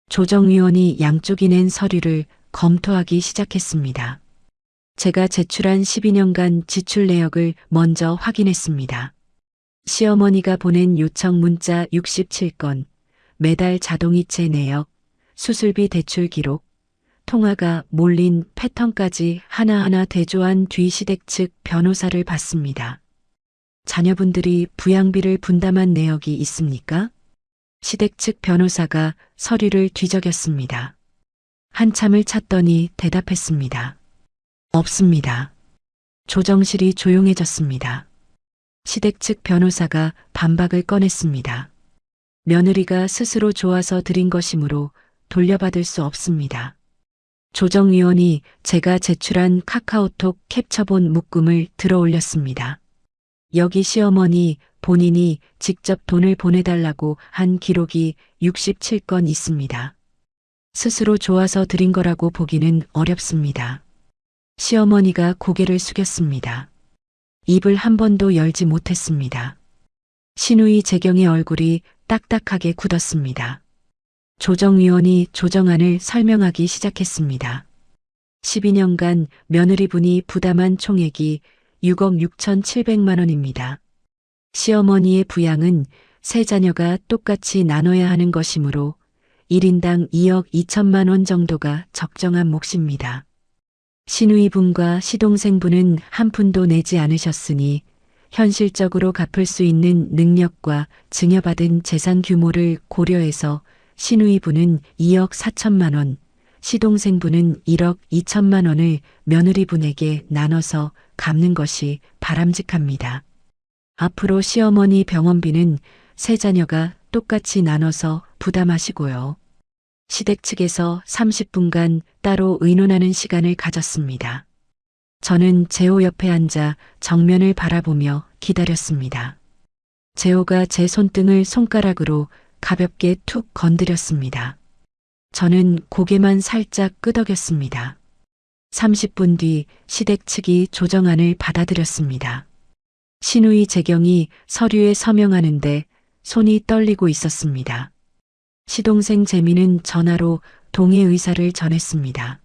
조정위원이 양쪽이 낸 서류를 검토하기 시작했습니다. 제가 제출한 12년간 지출 내역을 먼저 확인했습니다. 시어머니가 보낸 요청 문자 67건, 매달 자동이체 내역, 수술비 대출 기록, 통화가 몰린 패턴까지 하나하나 대조한 뒤 시댁 측 변호사를 받습니다. 자녀분들이 부양비를 분담한 내역이 있습니까? 시댁 측 변호사가 서류를 뒤적였습니다. 한참을 찾더니 대답했습니다. 없습니다. 조정실이 조용해졌습니다. 시댁 측 변호사가 반박을 꺼냈습니다. 며느리가 스스로 좋아서 드린 것이므로 돌려받을 수 없습니다. 조정위원이 제가 제출한 카카오톡 캡처본 묶음을 들어 올렸습니다. 여기 시어머니 본인이 직접 돈을 보내달라고 한 기록이 67건 있습니다. 스스로 좋아서 드린 거라고 보기는 어렵습니다. 시어머니가 고개를 숙였습니다. 입을 한 번도 열지 못했습니다. 신우이 재경의 얼굴이 딱딱하게 굳었습니다. 조정위원이 조정안을 설명하기 시작했습니다. 12년간 며느리분이 부담한 총액이 6억 6,700만 원입니다. 시어머니의 부양은 세 자녀가 똑같이 나눠야 하는 것이므로 1인당 2억 2천만 원 정도가 적정한 몫입니다. 시누이분과 시동생분은 한 푼도 내지 않으셨으니 현실적으로 갚을 수 있는 능력과 증여받은 재산 규모를 고려해서 시누이분은 2억 4천만 원, 시동생분은 1억 2천만 원을 며느리분에게 나눠서 갚는 것이 바람직합니다. 앞으로 시어머니 병원비는 세 자녀가 똑같이 나눠서 부담하시고요. 시댁 측에서 30분간 따로 의논하는 시간을 가졌습니다. 저는 재호 옆에 앉아 정면을 바라보며 기다렸습니다. 재호가 제 손등을 손가락으로 가볍게 툭 건드렸습니다. 저는 고개만 살짝 끄덕였습니다. 30분 뒤 시댁 측이 조정안을 받아들였습니다. 신우이 재경이 서류에 서명하는데 손이 떨리고 있었습니다. 시동생 재미는 전화로 동의 의사를 전했습니다.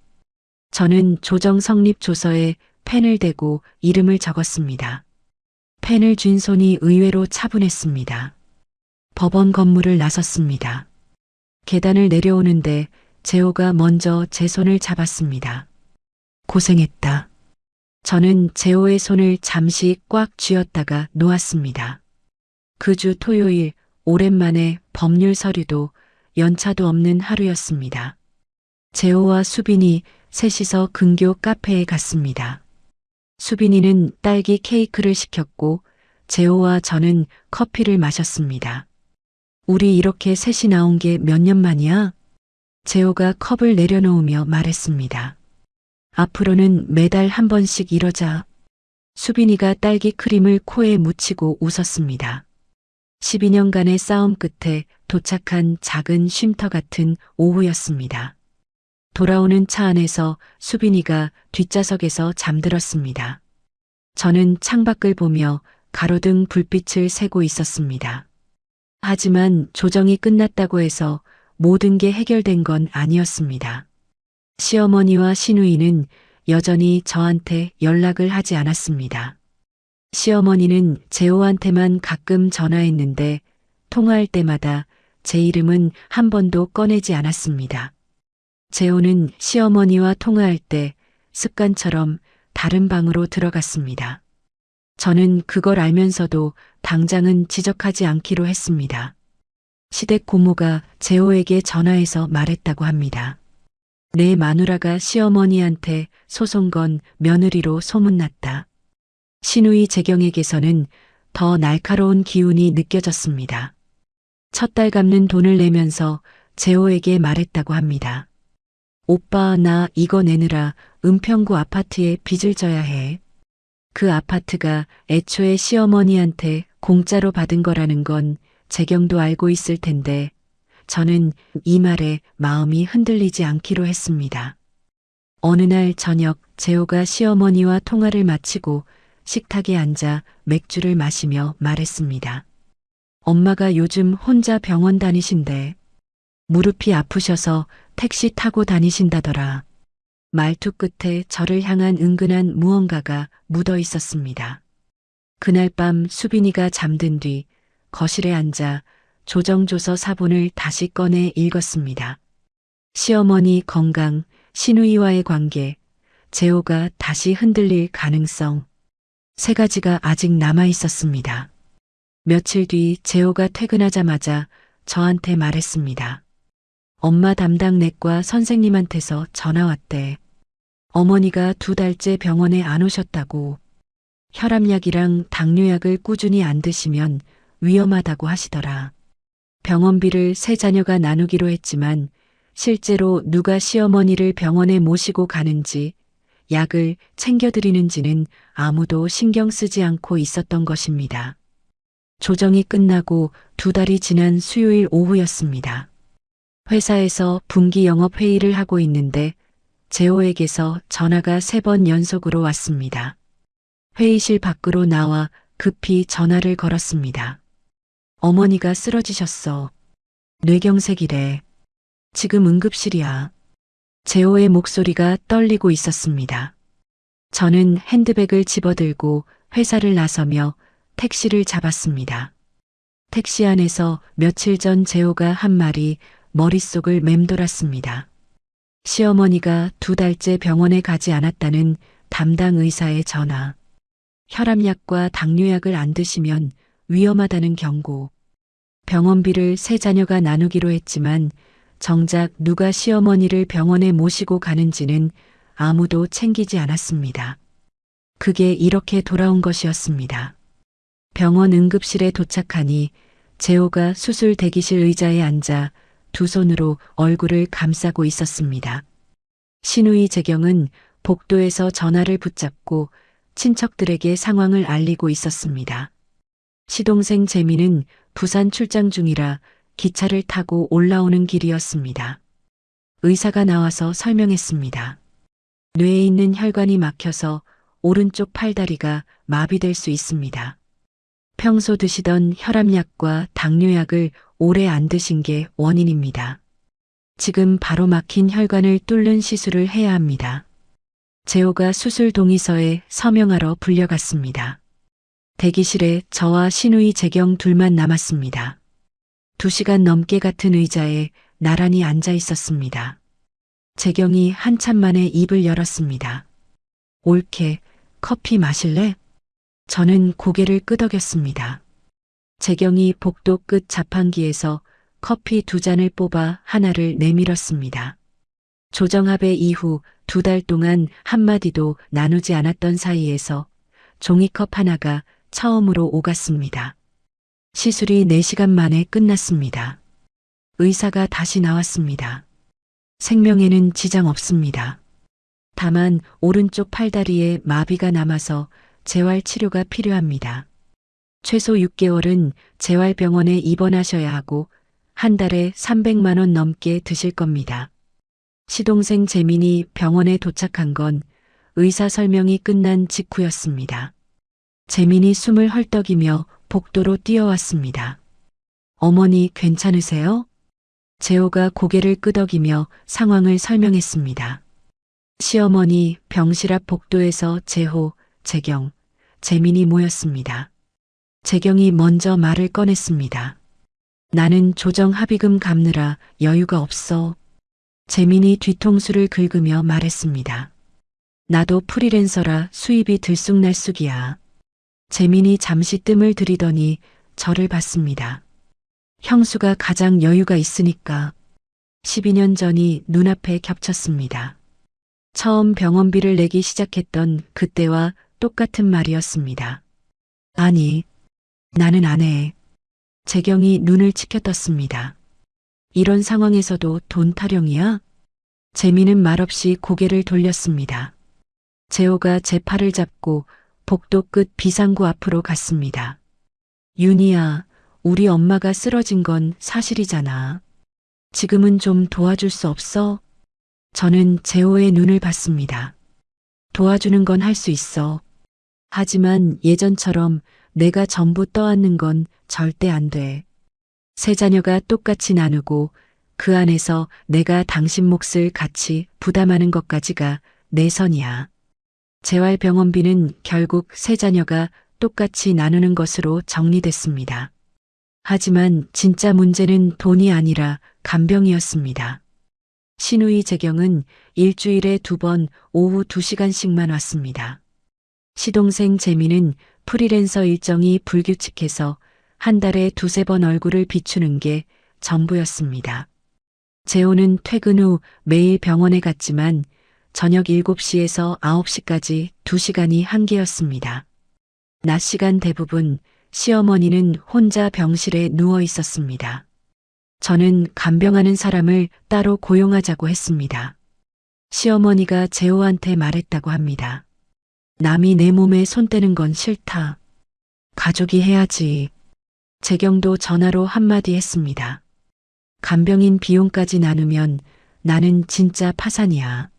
저는 조정 성립 조서에 펜을 대고 이름을 적었습니다. 펜을 쥔 손이 의외로 차분했습니다. 법원 건물을 나섰습니다. 계단을 내려오는데 재호가 먼저 제 손을 잡았습니다. 고생했다. 저는 재호의 손을 잠시 꽉 쥐었다가 놓았습니다. 그 주 토요일 오랜만에 법률 서류도 연차도 없는 하루였습니다. 재호와 수빈이 셋이서 근교 카페에 갔습니다. 수빈이는 딸기 케이크를 시켰고 재호와 저는 커피를 마셨습니다. 우리 이렇게 셋이 나온 게 몇 년 만이야? 재호가 컵을 내려놓으며 말했습니다. 앞으로는 매달 한 번씩 이러자. 수빈이가 딸기 크림을 코에 묻히고 웃었습니다. 12년간의 싸움 끝에 도착한 작은 쉼터 같은 오후였습니다. 돌아오는 차 안에서 수빈이가 뒷좌석에서 잠들었습니다. 저는 창밖을 보며 가로등 불빛을 세고 있었습니다. 하지만 조정이 끝났다고 해서 모든 게 해결된 건 아니었습니다. 시어머니와 시누이는 여전히 저한테 연락을 하지 않았습니다. 시어머니는 재호한테만 가끔 전화했는데 통화할 때마다 제 이름은 한 번도 꺼내지 않았습니다. 재호는 시어머니와 통화할 때 습관처럼 다른 방으로 들어갔습니다. 저는 그걸 알면서도 당장은 지적하지 않기로 했습니다. 시댁 고모가 재호에게 전화해서 말했다고 합니다. 내 마누라가 시어머니한테 소송 건 며느리로 소문났다. 시누이 재경에게서는 더 날카로운 기운이 느껴졌습니다. 첫 달 갚는 돈을 내면서 재호에게 말했다고 합니다. 오빠, 나 이거 내느라 은평구 아파트에 빚을 져야 해. 그 아파트가 애초에 시어머니한테 공짜로 받은 거라는 건 재경도 알고 있을 텐데 저는 이 말에 마음이 흔들리지 않기로 했습니다. 어느 날 저녁 재호가 시어머니와 통화를 마치고 식탁에 앉아 맥주를 마시며 말했습니다. 엄마가 요즘 혼자 병원 다니신대. 무릎이 아프셔서 택시 타고 다니신다더라. 말투 끝에 저를 향한 은근한 무언가가 묻어 있었습니다. 그날 밤 수빈이가 잠든 뒤 거실에 앉아 조정조서 사본을 다시 꺼내 읽었습니다. 시어머니 건강, 시누이와의 관계, 재호가 다시 흔들릴 가능성. 세 가지가 아직 남아 있었습니다. 며칠 뒤 재호가 퇴근하자마자 저한테 말했습니다. 엄마 담당 내과 선생님한테서 전화 왔대. 어머니가 2달째 병원에 안 오셨다고. 혈압약이랑 당뇨약을 꾸준히 안 드시면 위험하다고 하시더라. 병원비를 세 자녀가 나누기로 했지만 실제로 누가 시어머니를 병원에 모시고 가는지 약을 챙겨드리는지는 아무도 신경 쓰지 않고 있었던 것입니다. 조정이 끝나고 2달이 지난 수요일 오후였습니다. 회사에서 분기 영업 회의를 하고 있는데 재호에게서 전화가 3번 연속으로 왔습니다. 회의실 밖으로 나와 급히 전화를 걸었습니다. 어머니가 쓰러지셨어. 뇌경색이래. 지금 응급실이야. 재호의 목소리가 떨리고 있었습니다. 저는 핸드백을 집어들고 회사를 나서며 택시를 잡았습니다. 택시 안에서 며칠 전 재호가 한 말이 머릿속을 맴돌았습니다. 시어머니가 2달째 병원에 가지 않았다는 담당 의사의 전화. 혈압약과 당뇨약을 안 드시면 위험하다는 경고. 병원비를 세 자녀가 나누기로 했지만 정작 누가 시어머니를 병원에 모시고 가는지는 아무도 챙기지 않았습니다. 그게 이렇게 돌아온 것이었습니다. 병원 응급실에 도착하니 재호가 수술 대기실 의자에 앉아 두 손으로 얼굴을 감싸고 있었습니다. 시누이 재경은 복도에서 전화를 붙잡고 친척들에게 상황을 알리고 있었습니다. 시동생 재미는 부산 출장 중이라 기차를 타고 올라오는 길이었습니다. 의사가 나와서 설명했습니다. 뇌에 있는 혈관이 막혀서 오른쪽 팔다리가 마비될 수 있습니다. 평소 드시던 혈압약과 당뇨약을 오래 안 드신 게 원인입니다. 지금 바로 막힌 혈관을 뚫는 시술을 해야 합니다. 재호가 수술 동의서에 서명하러 불려갔습니다. 대기실에 저와 시누이 재경 둘만 남았습니다. 2시간 넘게 같은 의자에 나란히 앉아 있었습니다. 재경이 한참 만에 입을 열었습니다. 옳게 커피 마실래? 저는 고개를 끄덕였습니다. 재경이 복도 끝 자판기에서 커피 2잔을 뽑아 하나를 내밀었습니다. 조정합의 이후 2달 동안 한마디도 나누지 않았던 사이에서 종이컵 하나가 처음으로 오갔습니다. 시술이 4시간 만에 끝났습니다. 의사가 다시 나왔습니다. 생명에는 지장 없습니다. 다만 오른쪽 팔다리에 마비가 남아서 재활 치료가 필요합니다. 최소 6개월은 재활병원에 입원하셔야 하고 한 달에 300만 원 넘게 드실 겁니다. 시동생 재민이 병원에 도착한 건 의사 설명이 끝난 직후였습니다. 재민이 숨을 헐떡이며 복도로 뛰어왔습니다. 어머니 괜찮으세요? 재호가 고개를 끄덕이며 상황을 설명했습니다. 시어머니 병실 앞 복도에서 재호, 재경, 재민이 모였습니다. 재경이 먼저 말을 꺼냈습니다. 나는 조정 합의금 갚느라 여유가 없어. 재민이 뒤통수를 긁으며 말했습니다. 나도 프리랜서라 수입이 들쑥날쑥이야. 재민이 잠시 뜸을 들이더니 저를 봤습니다. 형수가 가장 여유가 있으니까. 12년 전이 눈앞에 겹쳤습니다. 처음 병원비를 내기 시작했던 그때와 똑같은 말이었습니다. 아니, 나는 안 해. 재경이 눈을 치켜떴습니다. 이런 상황에서도 돈 타령이야? 재민은 말없이 고개를 돌렸습니다. 재호가 제 팔을 잡고 복도 끝 비상구 앞으로 갔습니다. 윤희야, 우리 엄마가 쓰러진 건 사실이잖아. 지금은 좀 도와줄 수 없어? 저는 재호의 눈을 봤습니다. 도와주는 건 할 수 있어. 하지만 예전처럼 내가 전부 떠안는 건 절대 안 돼. 세 자녀가 똑같이 나누고 그 안에서 내가 당신 몫을 같이 부담하는 것까지가 내 선이야. 재활병원비는 결국 세 자녀가 똑같이 나누는 것으로 정리됐습니다. 하지만 진짜 문제는 돈이 아니라 간병이었습니다. 시누이 재경은 일주일에 2번 오후 2시간씩만 왔습니다. 시동생 재민은 프리랜서 일정이 불규칙해서 한 달에 2~3번 얼굴을 비추는 게 전부였습니다. 재호는 퇴근 후 매일 병원에 갔지만 저녁 7시에서 9시까지 2시간이 한계였습니다. 낮 시간 대부분 시어머니는 혼자 병실에 누워 있었습니다. 저는 간병하는 사람을 따로 고용하자고 했습니다. 시어머니가 재호한테 말했다고 합니다. 남이 내 몸에 손 떼는 건 싫다. 가족이 해야지. 재경도 전화로 한마디 했습니다. 간병인 비용까지 나누면 나는 진짜 파산이야.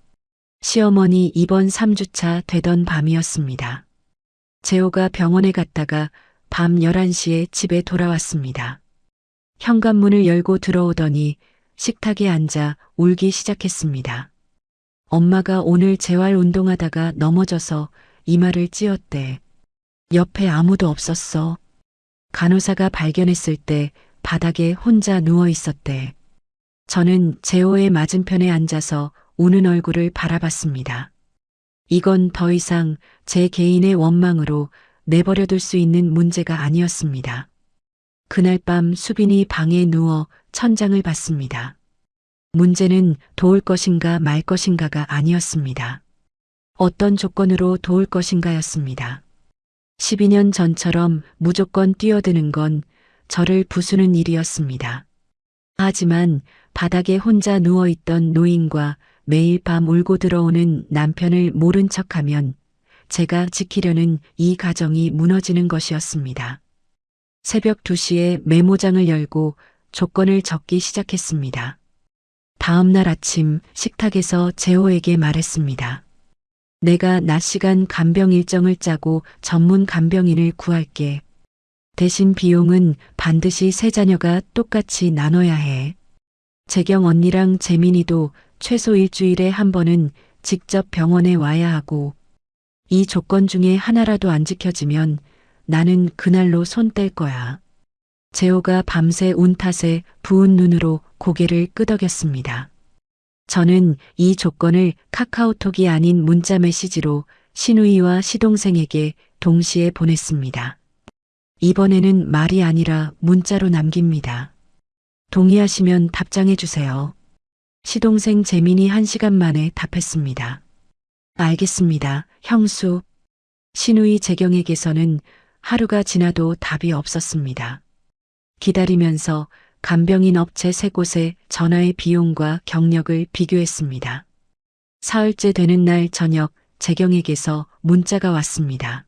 시어머니 입원 3주차 되던 밤이었습니다. 재호가 병원에 갔다가 밤 11시에 집에 돌아왔습니다. 현관문을 열고 들어오더니 식탁에 앉아 울기 시작했습니다. 엄마가 오늘 재활 운동하다가 넘어져서 이마를 찧었대. 옆에 아무도 없었어. 간호사가 발견했을 때 바닥에 혼자 누워 있었대. 저는 재호의 맞은편에 앉아서 우는 얼굴을 바라봤습니다. 이건 더 이상 제 개인의 원망으로 내버려둘 수 있는 문제가 아니었습니다. 그날 밤 수빈이 방에 누워 천장을 봤습니다. 문제는 도울 것인가 말 것인가가 아니었습니다. 어떤 조건으로 도울 것인가였습니다. 12년 전처럼 무조건 뛰어드는 건 저를 부수는 일이었습니다. 하지만 바닥에 혼자 누워있던 노인과 매일 밤 울고 들어오는 남편을 모른 척하면 제가 지키려는 이 가정이 무너지는 것이었습니다. 새벽 2시에 메모장을 열고 조건을 적기 시작했습니다. 다음 날 아침 식탁에서 재호에게 말했습니다. 내가 낮 시간 간병 일정을 짜고 전문 간병인을 구할게. 대신 비용은 반드시 세 자녀가 똑같이 나눠야 해. 재경 언니랑 재민이도 최소 일주일에 한 번은 직접 병원에 와야 하고 이 조건 중에 하나라도 안 지켜지면 나는 그날로 손 뗄 거야. 재호가 밤새 운 탓에 부은 눈으로 고개를 끄덕였습니다. 저는 이 조건을 카카오톡이 아닌 문자 메시지로 시누이와 시동생에게 동시에 보냈습니다. 이번에는 말이 아니라 문자로 남깁니다. 동의하시면 답장해 주세요. 시동생 재민이 1시간 만에 답했습니다. 알겠습니다, 형수. 시누이 재경에게서는 하루가 지나도 답이 없었습니다. 기다리면서 간병인 업체 3곳의 전화의 비용과 경력을 비교했습니다. 사흘째 되는 날 저녁 재경에게서 문자가 왔습니다.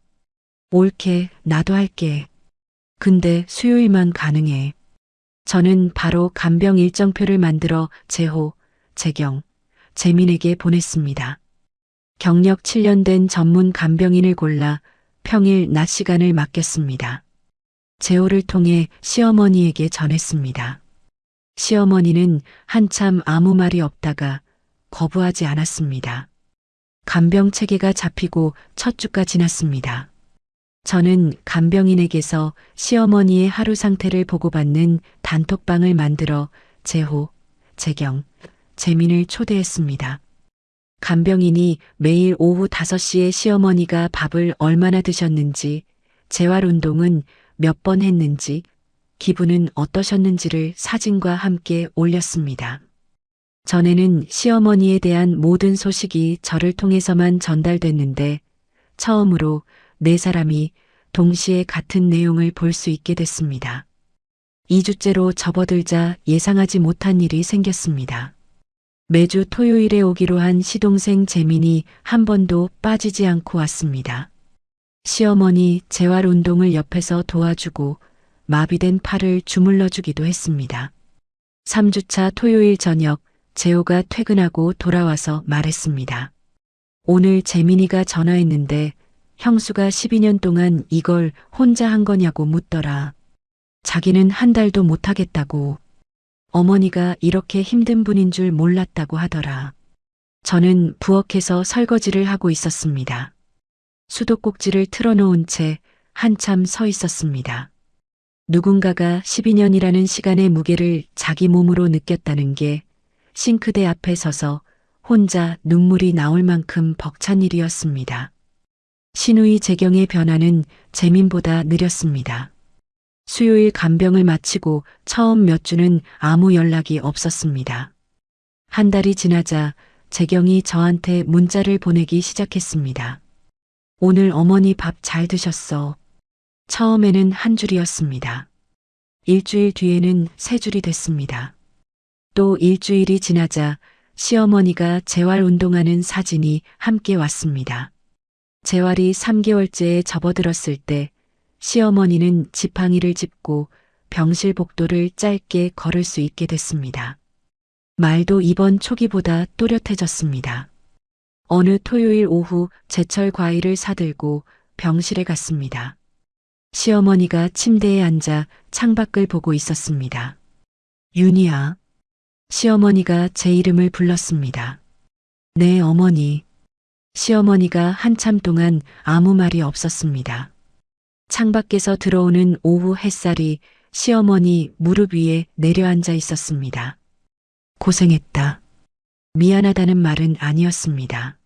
옳게, 나도 할게. 근데 수요일만 가능해. 저는 바로 간병 일정표를 만들어 재호, 재경, 재민에게 보냈습니다. 경력 7년 된 전문 간병인을 골라 평일 낮 시간을 맡겼습니다. 재호를 통해 시어머니에게 전했습니다. 시어머니는 한참 아무 말이 없다가 거부하지 않았습니다. 간병 체계가 잡히고 첫 주가 지났습니다. 저는 간병인에게서 시어머니의 하루 상태를 보고받는 단톡방을 만들어 재호, 재경, 재민을 초대했습니다. 간병인이 매일 오후 5시에 시어머니가 밥을 얼마나 드셨는지, 재활운동은 몇 번 했는지, 기분은 어떠셨는지를 사진과 함께 올렸습니다. 전에는 시어머니에 대한 모든 소식이 저를 통해서만 전달됐는데 처음으로 4사람이 동시에 같은 내용을 볼 수 있게 됐습니다. 2주째로 접어들자 예상하지 못한 일이 생겼습니다. 매주 토요일에 오기로 한 시동생 재민이 한 번도 빠지지 않고 왔습니다. 시어머니 재활운동을 옆에서 도와주고 마비된 팔을 주물러주기도 했습니다. 3주차 토요일 저녁 재호가 퇴근하고 돌아와서 말했습니다. 오늘 재민이가 전화했는데 형수가 12년 동안 이걸 혼자 한 거냐고 묻더라. 자기는 한 달도 못하겠다고. 어머니가 이렇게 힘든 분인 줄 몰랐다고 하더라. 저는 부엌에서 설거지를 하고 있었습니다. 수도꼭지를 틀어놓은 채 한참 서 있었습니다. 누군가가 12년이라는 시간의 무게를 자기 몸으로 느꼈다는 게 싱크대 앞에 서서 혼자 눈물이 나올 만큼 벅찬 일이었습니다. 시누이 재경의 변화는 재민보다 느렸습니다. 수요일 간병을 마치고 처음 몇 주는 아무 연락이 없었습니다. 한 달이 지나자 재경이 저한테 문자를 보내기 시작했습니다. 오늘 어머니 밥 잘 드셨어. 처음에는 한 줄이었습니다. 일주일 뒤에는 3줄이 됐습니다. 또 일주일이 지나자 시어머니가 재활운동하는 사진이 함께 왔습니다. 재활이 3개월째에 접어들었을 때 시어머니는 지팡이를 짚고 병실 복도를 짧게 걸을 수 있게 됐습니다. 말도 이번 초기보다 또렷해졌습니다. 어느 토요일 오후 제철 과일을 사들고 병실에 갔습니다. 시어머니가 침대에 앉아 창밖을 보고 있었습니다. 윤희야. 시어머니가 제 이름을 불렀습니다. 네, 어머니. 시어머니가 한참 동안 아무 말이 없었습니다. 창밖에서 들어오는 오후 햇살이 시어머니 무릎 위에 내려앉아 있었습니다. 고생했다. 미안하다는 말은 아니었습니다.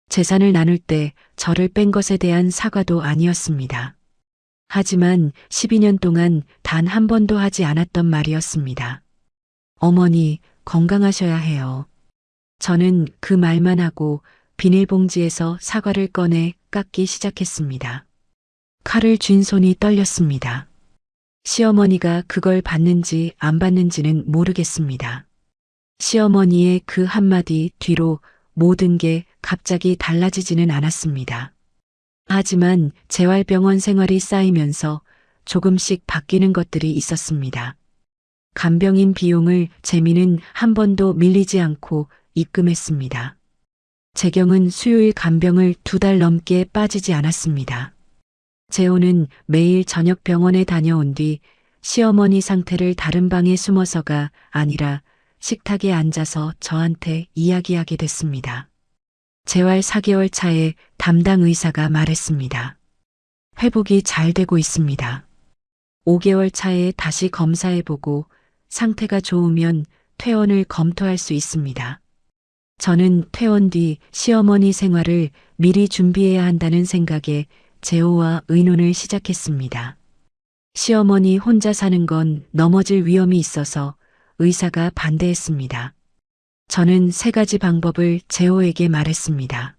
재산을 나눌 때 저를 뺀 것에 대한 사과도 아니었습니다. 하지만 12년 동안 단 한 번도 하지 않았던 말이었습니다. 어머니, 건강하셔야 해요. 저는 그 말만 하고 비닐봉지에서 사과를 꺼내 깎기 시작했습니다. 칼을 쥔 손이 떨렸습니다. 시어머니가 그걸 받는지 안 받는지는 모르겠습니다. 시어머니의 그 한마디 뒤로 모든 게 갑자기 달라지지는 않았습니다. 하지만 재활병원 생활이 쌓이면서 조금씩 바뀌는 것들이 있었습니다. 간병인 비용을 재민은 한 번도 밀리지 않고 입금했습니다. 재경은 수요일 간병을 2달 넘게 빠지지 않았습니다. 재호는 매일 저녁 병원에 다녀온 뒤 시어머니 상태를 다른 방에 숨어서가 아니라 식탁에 앉아서 저한테 이야기하게 됐습니다. 재활 4개월 차에 담당 의사가 말했습니다. 회복이 잘 되고 있습니다. 5개월 차에 다시 검사해보고 상태가 좋으면 퇴원을 검토할 수 있습니다. 저는 퇴원 뒤 시어머니 생활을 미리 준비해야 한다는 생각에 재호와 의논을 시작했습니다. 시어머니 혼자 사는 건 넘어질 위험이 있어서 의사가 반대했습니다. 저는 3가지 방법을 재호에게 말했습니다.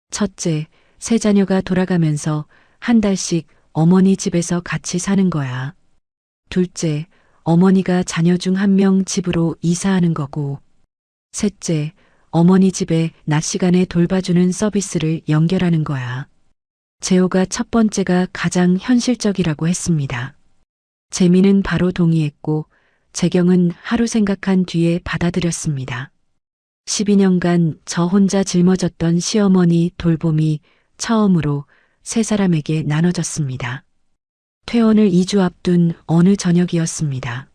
첫째, 3자녀가 돌아가면서 한 달씩 어머니 집에서 같이 사는 거야. 둘째, 어머니가 자녀 중 한 명 집으로 이사하는 거고. 셋째, 어머니 집에 낮 시간에 돌봐주는 서비스를 연결하는 거야. 재호가 첫 번째가 가장 현실적이라고 했습니다. 재미는 바로 동의했고 재경은 하루 생각한 뒤에 받아들였습니다. 12년간 저 혼자 짊어졌던 시어머니 돌봄이 처음으로 세 사람에게 나눠졌습니다. 퇴원을 2주 앞둔 어느 저녁이었습니다.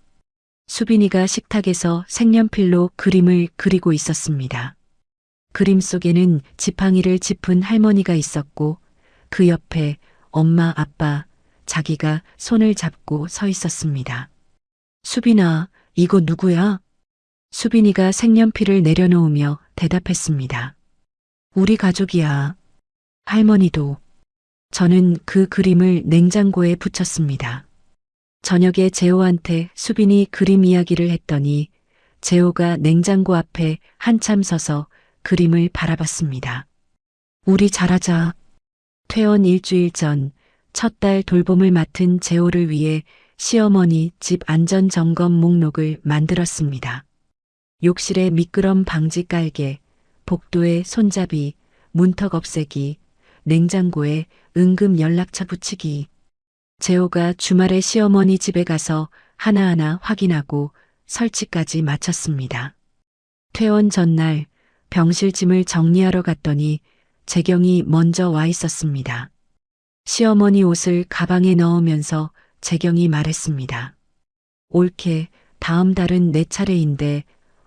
수빈이가 식탁에서 색연필로 그림을 그리고 있었습니다. 그림 속에는 지팡이를 짚은 할머니가 있었고 그 옆에 엄마, 아빠, 자기가 손을 잡고 서 있었습니다. 수빈아, 이거 누구야? 수빈이가 색연필을 내려놓으며 대답했습니다. 우리 가족이야. 할머니도. 저는 그 그림을 냉장고에 붙였습니다. 저녁에 재호한테 수빈이 그림 이야기를 했더니 재호가 냉장고 앞에 한참 서서 그림을 바라봤습니다. 우리 잘하자. 퇴원 일주일 전 첫 달 돌봄을 맡은 재호를 위해 시어머니 집 안전점검 목록을 만들었습니다. 욕실에 미끄럼 방지 깔개, 복도에 손잡이, 문턱 없애기, 냉장고에 응급 연락처 붙이기. 재호가 주말에 시어머니 집에 가서 하나하나 확인하고 설치까지 마쳤습니다. 퇴원 전날 병실 짐을 정리하러 갔더니 재경이 먼저 와 있었습니다. 시어머니 옷을 가방에 넣으면서 재경이 말했습니다. 올케, 다음 달은 내 차례인데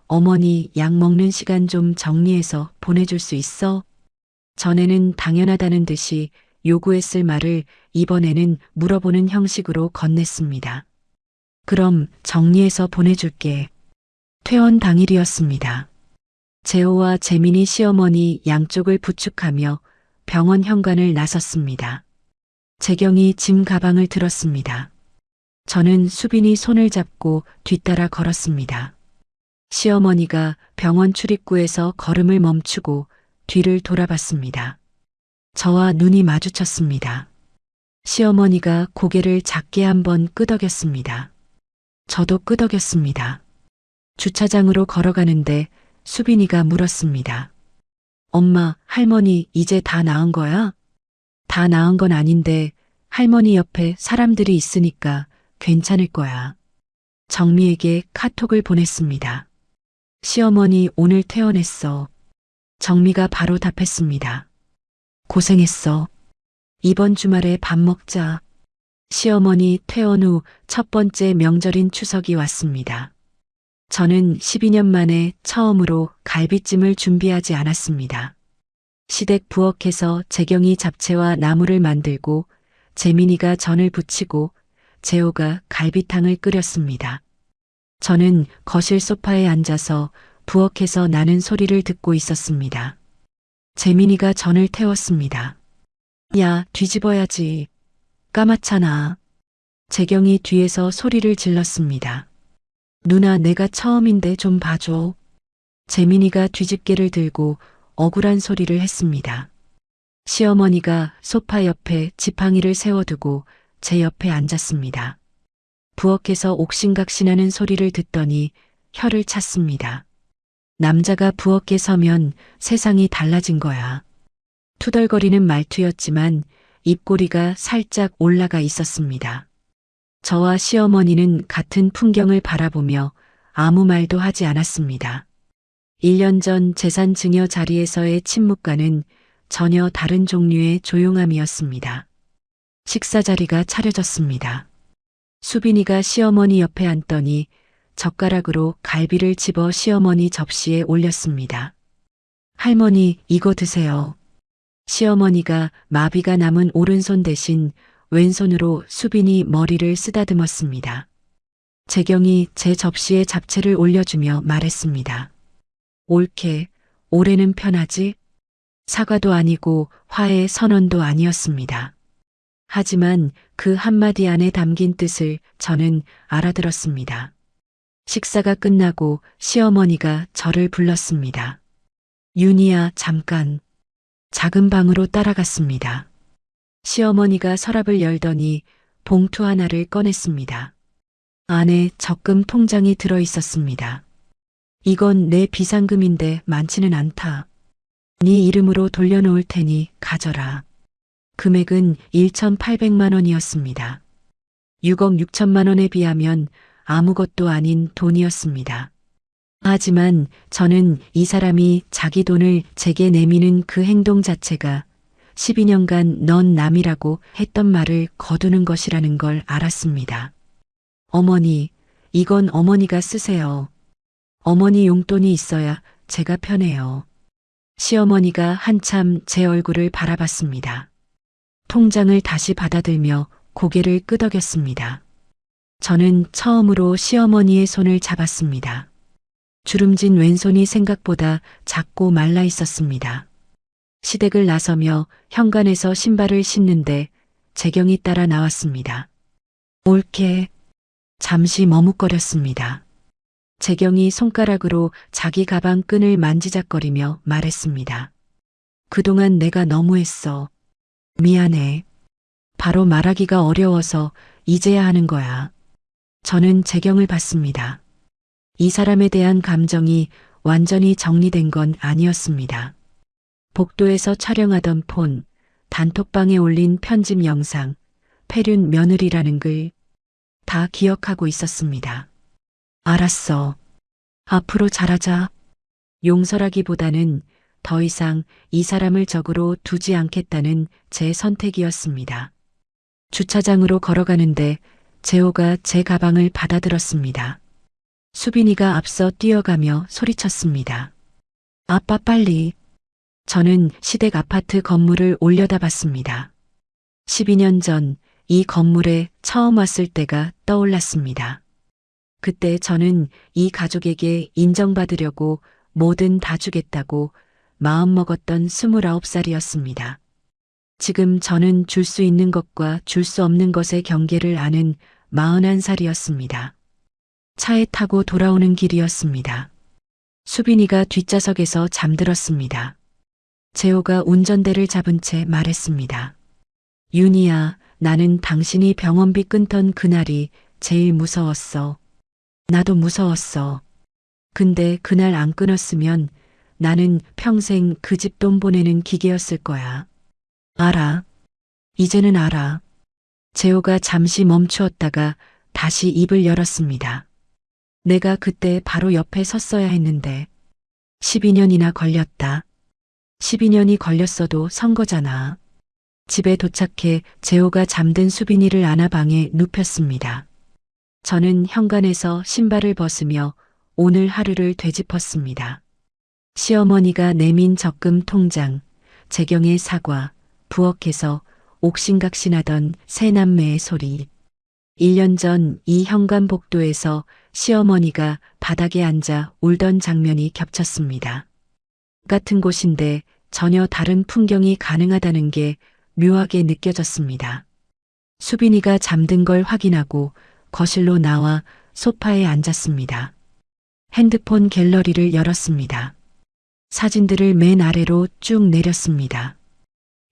어머니 약 먹는 시간 좀 정리해서 보내줄 수 있어? 전에는 당연하다는 듯이 요구했을 말을 이번에는 물어보는 형식으로 건넸습니다. 그럼 정리해서 보내줄게. 퇴원 당일이었습니다. 재호와 재민이 시어머니 양쪽을 부축하며 병원 현관을 나섰습니다. 재경이 짐 가방을 들었습니다. 저는 수빈이 손을 잡고 뒤따라 걸었습니다. 시어머니가 병원 출입구에서 걸음을 멈추고 뒤를 돌아봤습니다. 저와 눈이 마주쳤습니다. 시어머니가 고개를 작게 한번 끄덕였습니다. 저도 끄덕였습니다. 주차장으로 걸어가는데 수빈이가 물었습니다. 엄마, 할머니 이제 다 나은 거야? 다 나은 건 아닌데 할머니 옆에 사람들이 있으니까 괜찮을 거야. 정미에게 카톡을 보냈습니다. 시어머니 오늘 퇴원했어. 정미가 바로 답했습니다. 고생했어. 이번 주말에 밥 먹자. 시어머니 퇴원 후 첫 번째 명절인 추석이 왔습니다. 저는 12년 만에 처음으로 갈비찜을 준비하지 않았습니다. 시댁 부엌에서 재경이 잡채와 나물을 만들고 재민이가 전을 부치고 재호가 갈비탕을 끓였습니다. 저는 거실 소파에 앉아서 부엌에서 나는 소리를 듣고 있었습니다. 재민이가 전을 태웠습니다. 야, 뒤집어야지. 까맣잖아. 재경이 뒤에서 소리를 질렀습니다. 누나, 내가 처음인데 좀 봐줘. 재민이가 뒤집개를 들고 억울한 소리를 했습니다. 시어머니가 소파 옆에 지팡이를 세워두고 제 옆에 앉았습니다. 부엌에서 옥신각신하는 소리를 듣더니 혀를 찼습니다. 남자가 부엌에 서면 세상이 달라진 거야. 투덜거리는 말투였지만 입꼬리가 살짝 올라가 있었습니다. 저와 시어머니는 같은 풍경을 바라보며 아무 말도 하지 않았습니다. 1년 전 재산 증여 자리에서의 침묵과는 전혀 다른 종류의 조용함이었습니다. 식사 자리가 차려졌습니다. 수빈이가 시어머니 옆에 앉더니 젓가락으로 갈비를 집어 시어머니 접시에 올렸습니다. 할머니, 이거 드세요. 시어머니가 마비가 남은 오른손 대신 왼손으로 수빈이 머리를 쓰다듬었습니다. 재경이 제 접시에 잡채를 올려주며 말했습니다. 옳게, 올해는 편하지? 사과도 아니고 화해 선언도 아니었습니다. 하지만 그 한마디 안에 담긴 뜻을 저는 알아들었습니다. 식사가 끝나고 시어머니가 저를 불렀습니다. 윤희야, 잠깐. 작은 방으로 따라갔습니다. 시어머니가 서랍을 열더니 봉투 하나를 꺼냈습니다. 안에 적금 통장이 들어 있었습니다. 이건 내 비상금인데 많지는 않다. 네 이름으로 돌려놓을 테니 가져라. 금액은 1,800만 원이었습니다. 6억 6천만 원에 비하면 아무것도 아닌 돈이었습니다. 하지만 저는 이 사람이 자기 돈을 제게 내미는 그 행동 자체가 12년간 넌 남이라고 했던 말을 거두는 것이라는 걸 알았습니다. 어머니, 이건 어머니가 쓰세요. 어머니 용돈이 있어야 제가 편해요. 시어머니가 한참 제 얼굴을 바라봤습니다. 통장을 다시 받아들며 고개를 끄덕였습니다. 저는 처음으로 시어머니의 손을 잡았습니다. 주름진 왼손이 생각보다 작고 말라 있었습니다. 시댁을 나서며 현관에서 신발을 신는데 재경이 따라 나왔습니다. 옳게. 잠시 머뭇거렸습니다. 재경이 손가락으로 자기 가방 끈을 만지작거리며 말했습니다. 그동안 내가 너무했어. 미안해. 바로 말하기가 어려워서 이제야 하는 거야. 저는 재경을 봤습니다. 이 사람에 대한 감정이 완전히 정리된 건 아니었습니다. 복도에서 촬영하던 폰, 단톡방에 올린 편집 영상, 폐륜 며느리라는 글, 다 기억하고 있었습니다. 알았어. 앞으로 잘하자. 용서라기보다는 더 이상 이 사람을 적으로 두지 않겠다는 제 선택이었습니다. 주차장으로 걸어가는데 재호가 제 가방을 받아들었습니다. 수빈이가 앞서 뛰어가며 소리쳤습니다. 아빠 빨리. 저는 시댁 아파트 건물을 올려다봤습니다. 12년 전 이 건물에 처음 왔을 때가 떠올랐습니다. 그때 저는 이 가족에게 인정받으려고 뭐든 다 주겠다고 마음먹었던 29살이었습니다. 지금 저는 줄 수 있는 것과 줄 수 없는 것의 경계를 아는 41살이었습니다. 차에 타고 돌아오는 길이었습니다. 수빈이가 뒷좌석에서 잠들었습니다. 재호가 운전대를 잡은 채 말했습니다. 윤희야, 나는 당신이 병원비 끊던 그날이 제일 무서웠어. 나도 무서웠어. 근데 그날 안 끊었으면 나는 평생 그 집 돈 보내는 기계였을 거야. 알아. 이제는 알아. 재호가 잠시 멈추었다가 다시 입을 열었습니다. 내가 그때 바로 옆에 섰어야 했는데 12년이나 걸렸다. 12년이 걸렸어도 선 거잖아. 집에 도착해 재호가 잠든 수빈이를 안아 방에 눕혔습니다. 저는 현관에서 신발을 벗으며 오늘 하루를 되짚었습니다. 시어머니가 내민 적금 통장, 재경의 사과, 부엌에서 옥신각신하던 세 남매의 소리. 1년 전 이 현관 복도에서 시어머니가 바닥에 앉아 울던 장면이 겹쳤습니다. 같은 곳인데 전혀 다른 풍경이 가능하다는 게 묘하게 느껴졌습니다. 수빈이가 잠든 걸 확인하고 거실로 나와 소파에 앉았습니다. 핸드폰 갤러리를 열었습니다. 사진들을 맨 아래로 쭉 내렸습니다.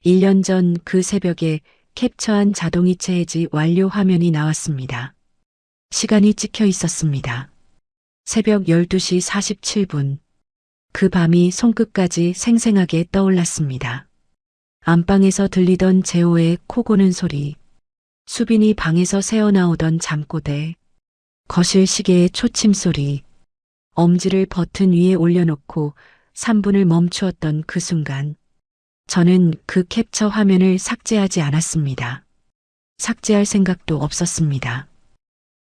1년 전 그 새벽에 캡처한 자동이체 해지 완료 화면이 나왔습니다. 시간이 찍혀 있었습니다. 새벽 12시 47분. 그 밤이 손끝까지 생생하게 떠올랐습니다. 안방에서 들리던 재호의 코 고는 소리, 수빈이 방에서 새어나오던 잠꼬대, 거실 시계의 초침 소리, 엄지를 버튼 위에 올려놓고 3분을 멈추었던 그 순간, 저는 그 캡처 화면을 삭제하지 않았습니다. 삭제할 생각도 없었습니다.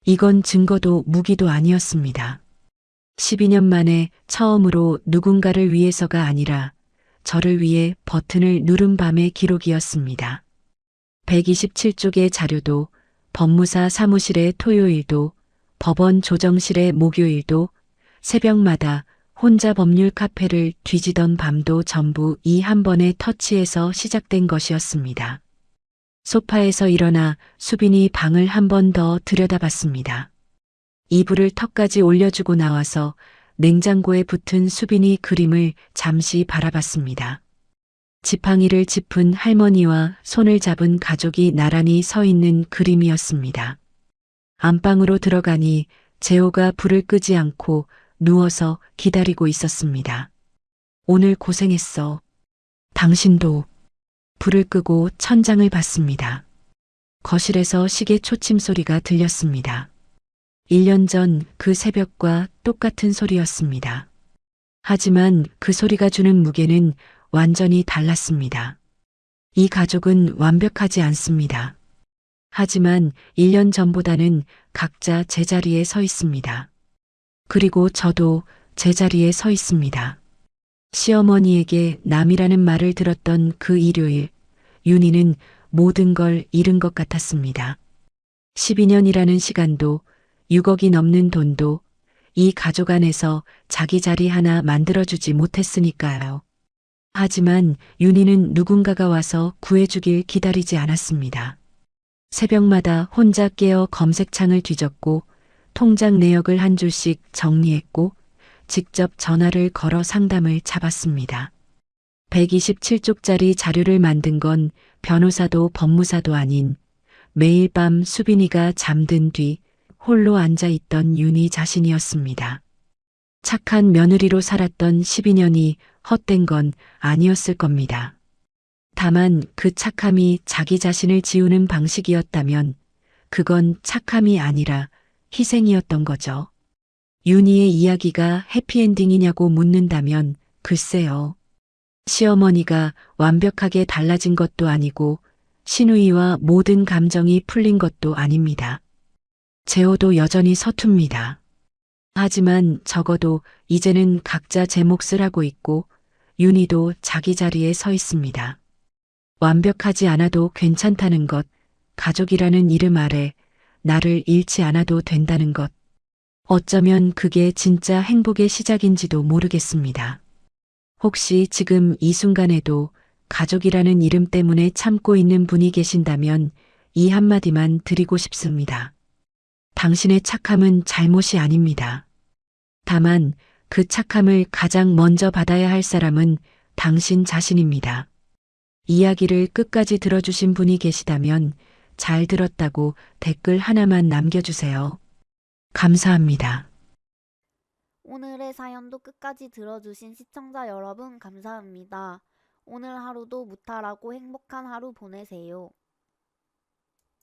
이건 증거도 무기도 아니었습니다. 12년 만에 처음으로 누군가를 위해서가 아니라 저를 위해 버튼을 누른 밤의 기록이었습니다. 127쪽의 자료도, 법무사 사무실의 토요일도, 법원 조정실의 목요일도, 새벽마다 혼자 법률 카페를 뒤지던 밤도 전부 이 한 번의 터치에서 시작된 것이었습니다. 소파에서 일어나 수빈이 방을 한 번 더 들여다봤습니다. 이불을 턱까지 올려주고 나와서 냉장고에 붙은 수빈이 그림을 잠시 바라봤습니다. 지팡이를 짚은 할머니와 손을 잡은 가족이 나란히 서 있는 그림이었습니다. 안방으로 들어가니 재호가 불을 끄지 않고 누워서 기다리고 있었습니다. 오늘 고생했어. 당신도. 불을 끄고 천장을 봤습니다. 거실에서 시계 초침 소리가 들렸습니다. 1년 전 그 새벽과 똑같은 소리였습니다. 하지만 그 소리가 주는 무게는 완전히 달랐습니다. 이 가족은 완벽하지 않습니다. 하지만 1년 전보다는 각자 제자리에 서 있습니다. 그리고 저도 제자리에 서 있습니다. 시어머니에게 남이라는 말을 들었던 그 일요일, 윤희는 모든 걸 잃은 것 같았습니다. 12년이라는 시간도 6억이 넘는 돈도 이 가족 안에서 자기 자리 하나 만들어주지 못했으니까요. 하지만 윤희는 누군가가 와서 구해주길 기다리지 않았습니다. 새벽마다 혼자 깨어 검색창을 뒤졌고 통장 내역을 한 줄씩 정리했고 직접 전화를 걸어 상담을 잡았습니다. 127쪽짜리 자료를 만든 건 변호사도 법무사도 아닌 매일 밤 수빈이가 잠든 뒤 홀로 앉아 있던 윤희 자신이었습니다. 착한 며느리로 살았던 12년이 헛된 건 아니었을 겁니다. 다만 그 착함이 자기 자신을 지우는 방식이었다면 그건 착함이 아니라 희생이었던 거죠. 윤희의 이야기가 해피엔딩이냐고 묻는다면 글쎄요. 시어머니가 완벽하게 달라진 것도 아니고 신우이와 모든 감정이 풀린 것도 아닙니다. 재호도 여전히 서툽니다. 하지만 적어도 이제는 각자 제 몫을 하고 있고 윤희도 자기 자리에 서 있습니다. 완벽하지 않아도 괜찮다는 것, 가족이라는 이름 아래 나를 잃지 않아도 된다는 것. 어쩌면 그게 진짜 행복의 시작인지도 모르겠습니다. 혹시 지금 이 순간에도 가족이라는 이름 때문에 참고 있는 분이 계신다면 이 한마디만 드리고 싶습니다. 당신의 착함은 잘못이 아닙니다. 다만 그 착함을 가장 먼저 받아야 할 사람은 당신 자신입니다. 이야기를 끝까지 들어주신 분이 계시다면 잘 들었다고 댓글 하나만 남겨주세요. 감사합니다. 오늘의 사연도 끝까지 들어주신 시청자 여러분 감사합니다. 오늘 하루도 무탈하고 행복한 하루 보내세요.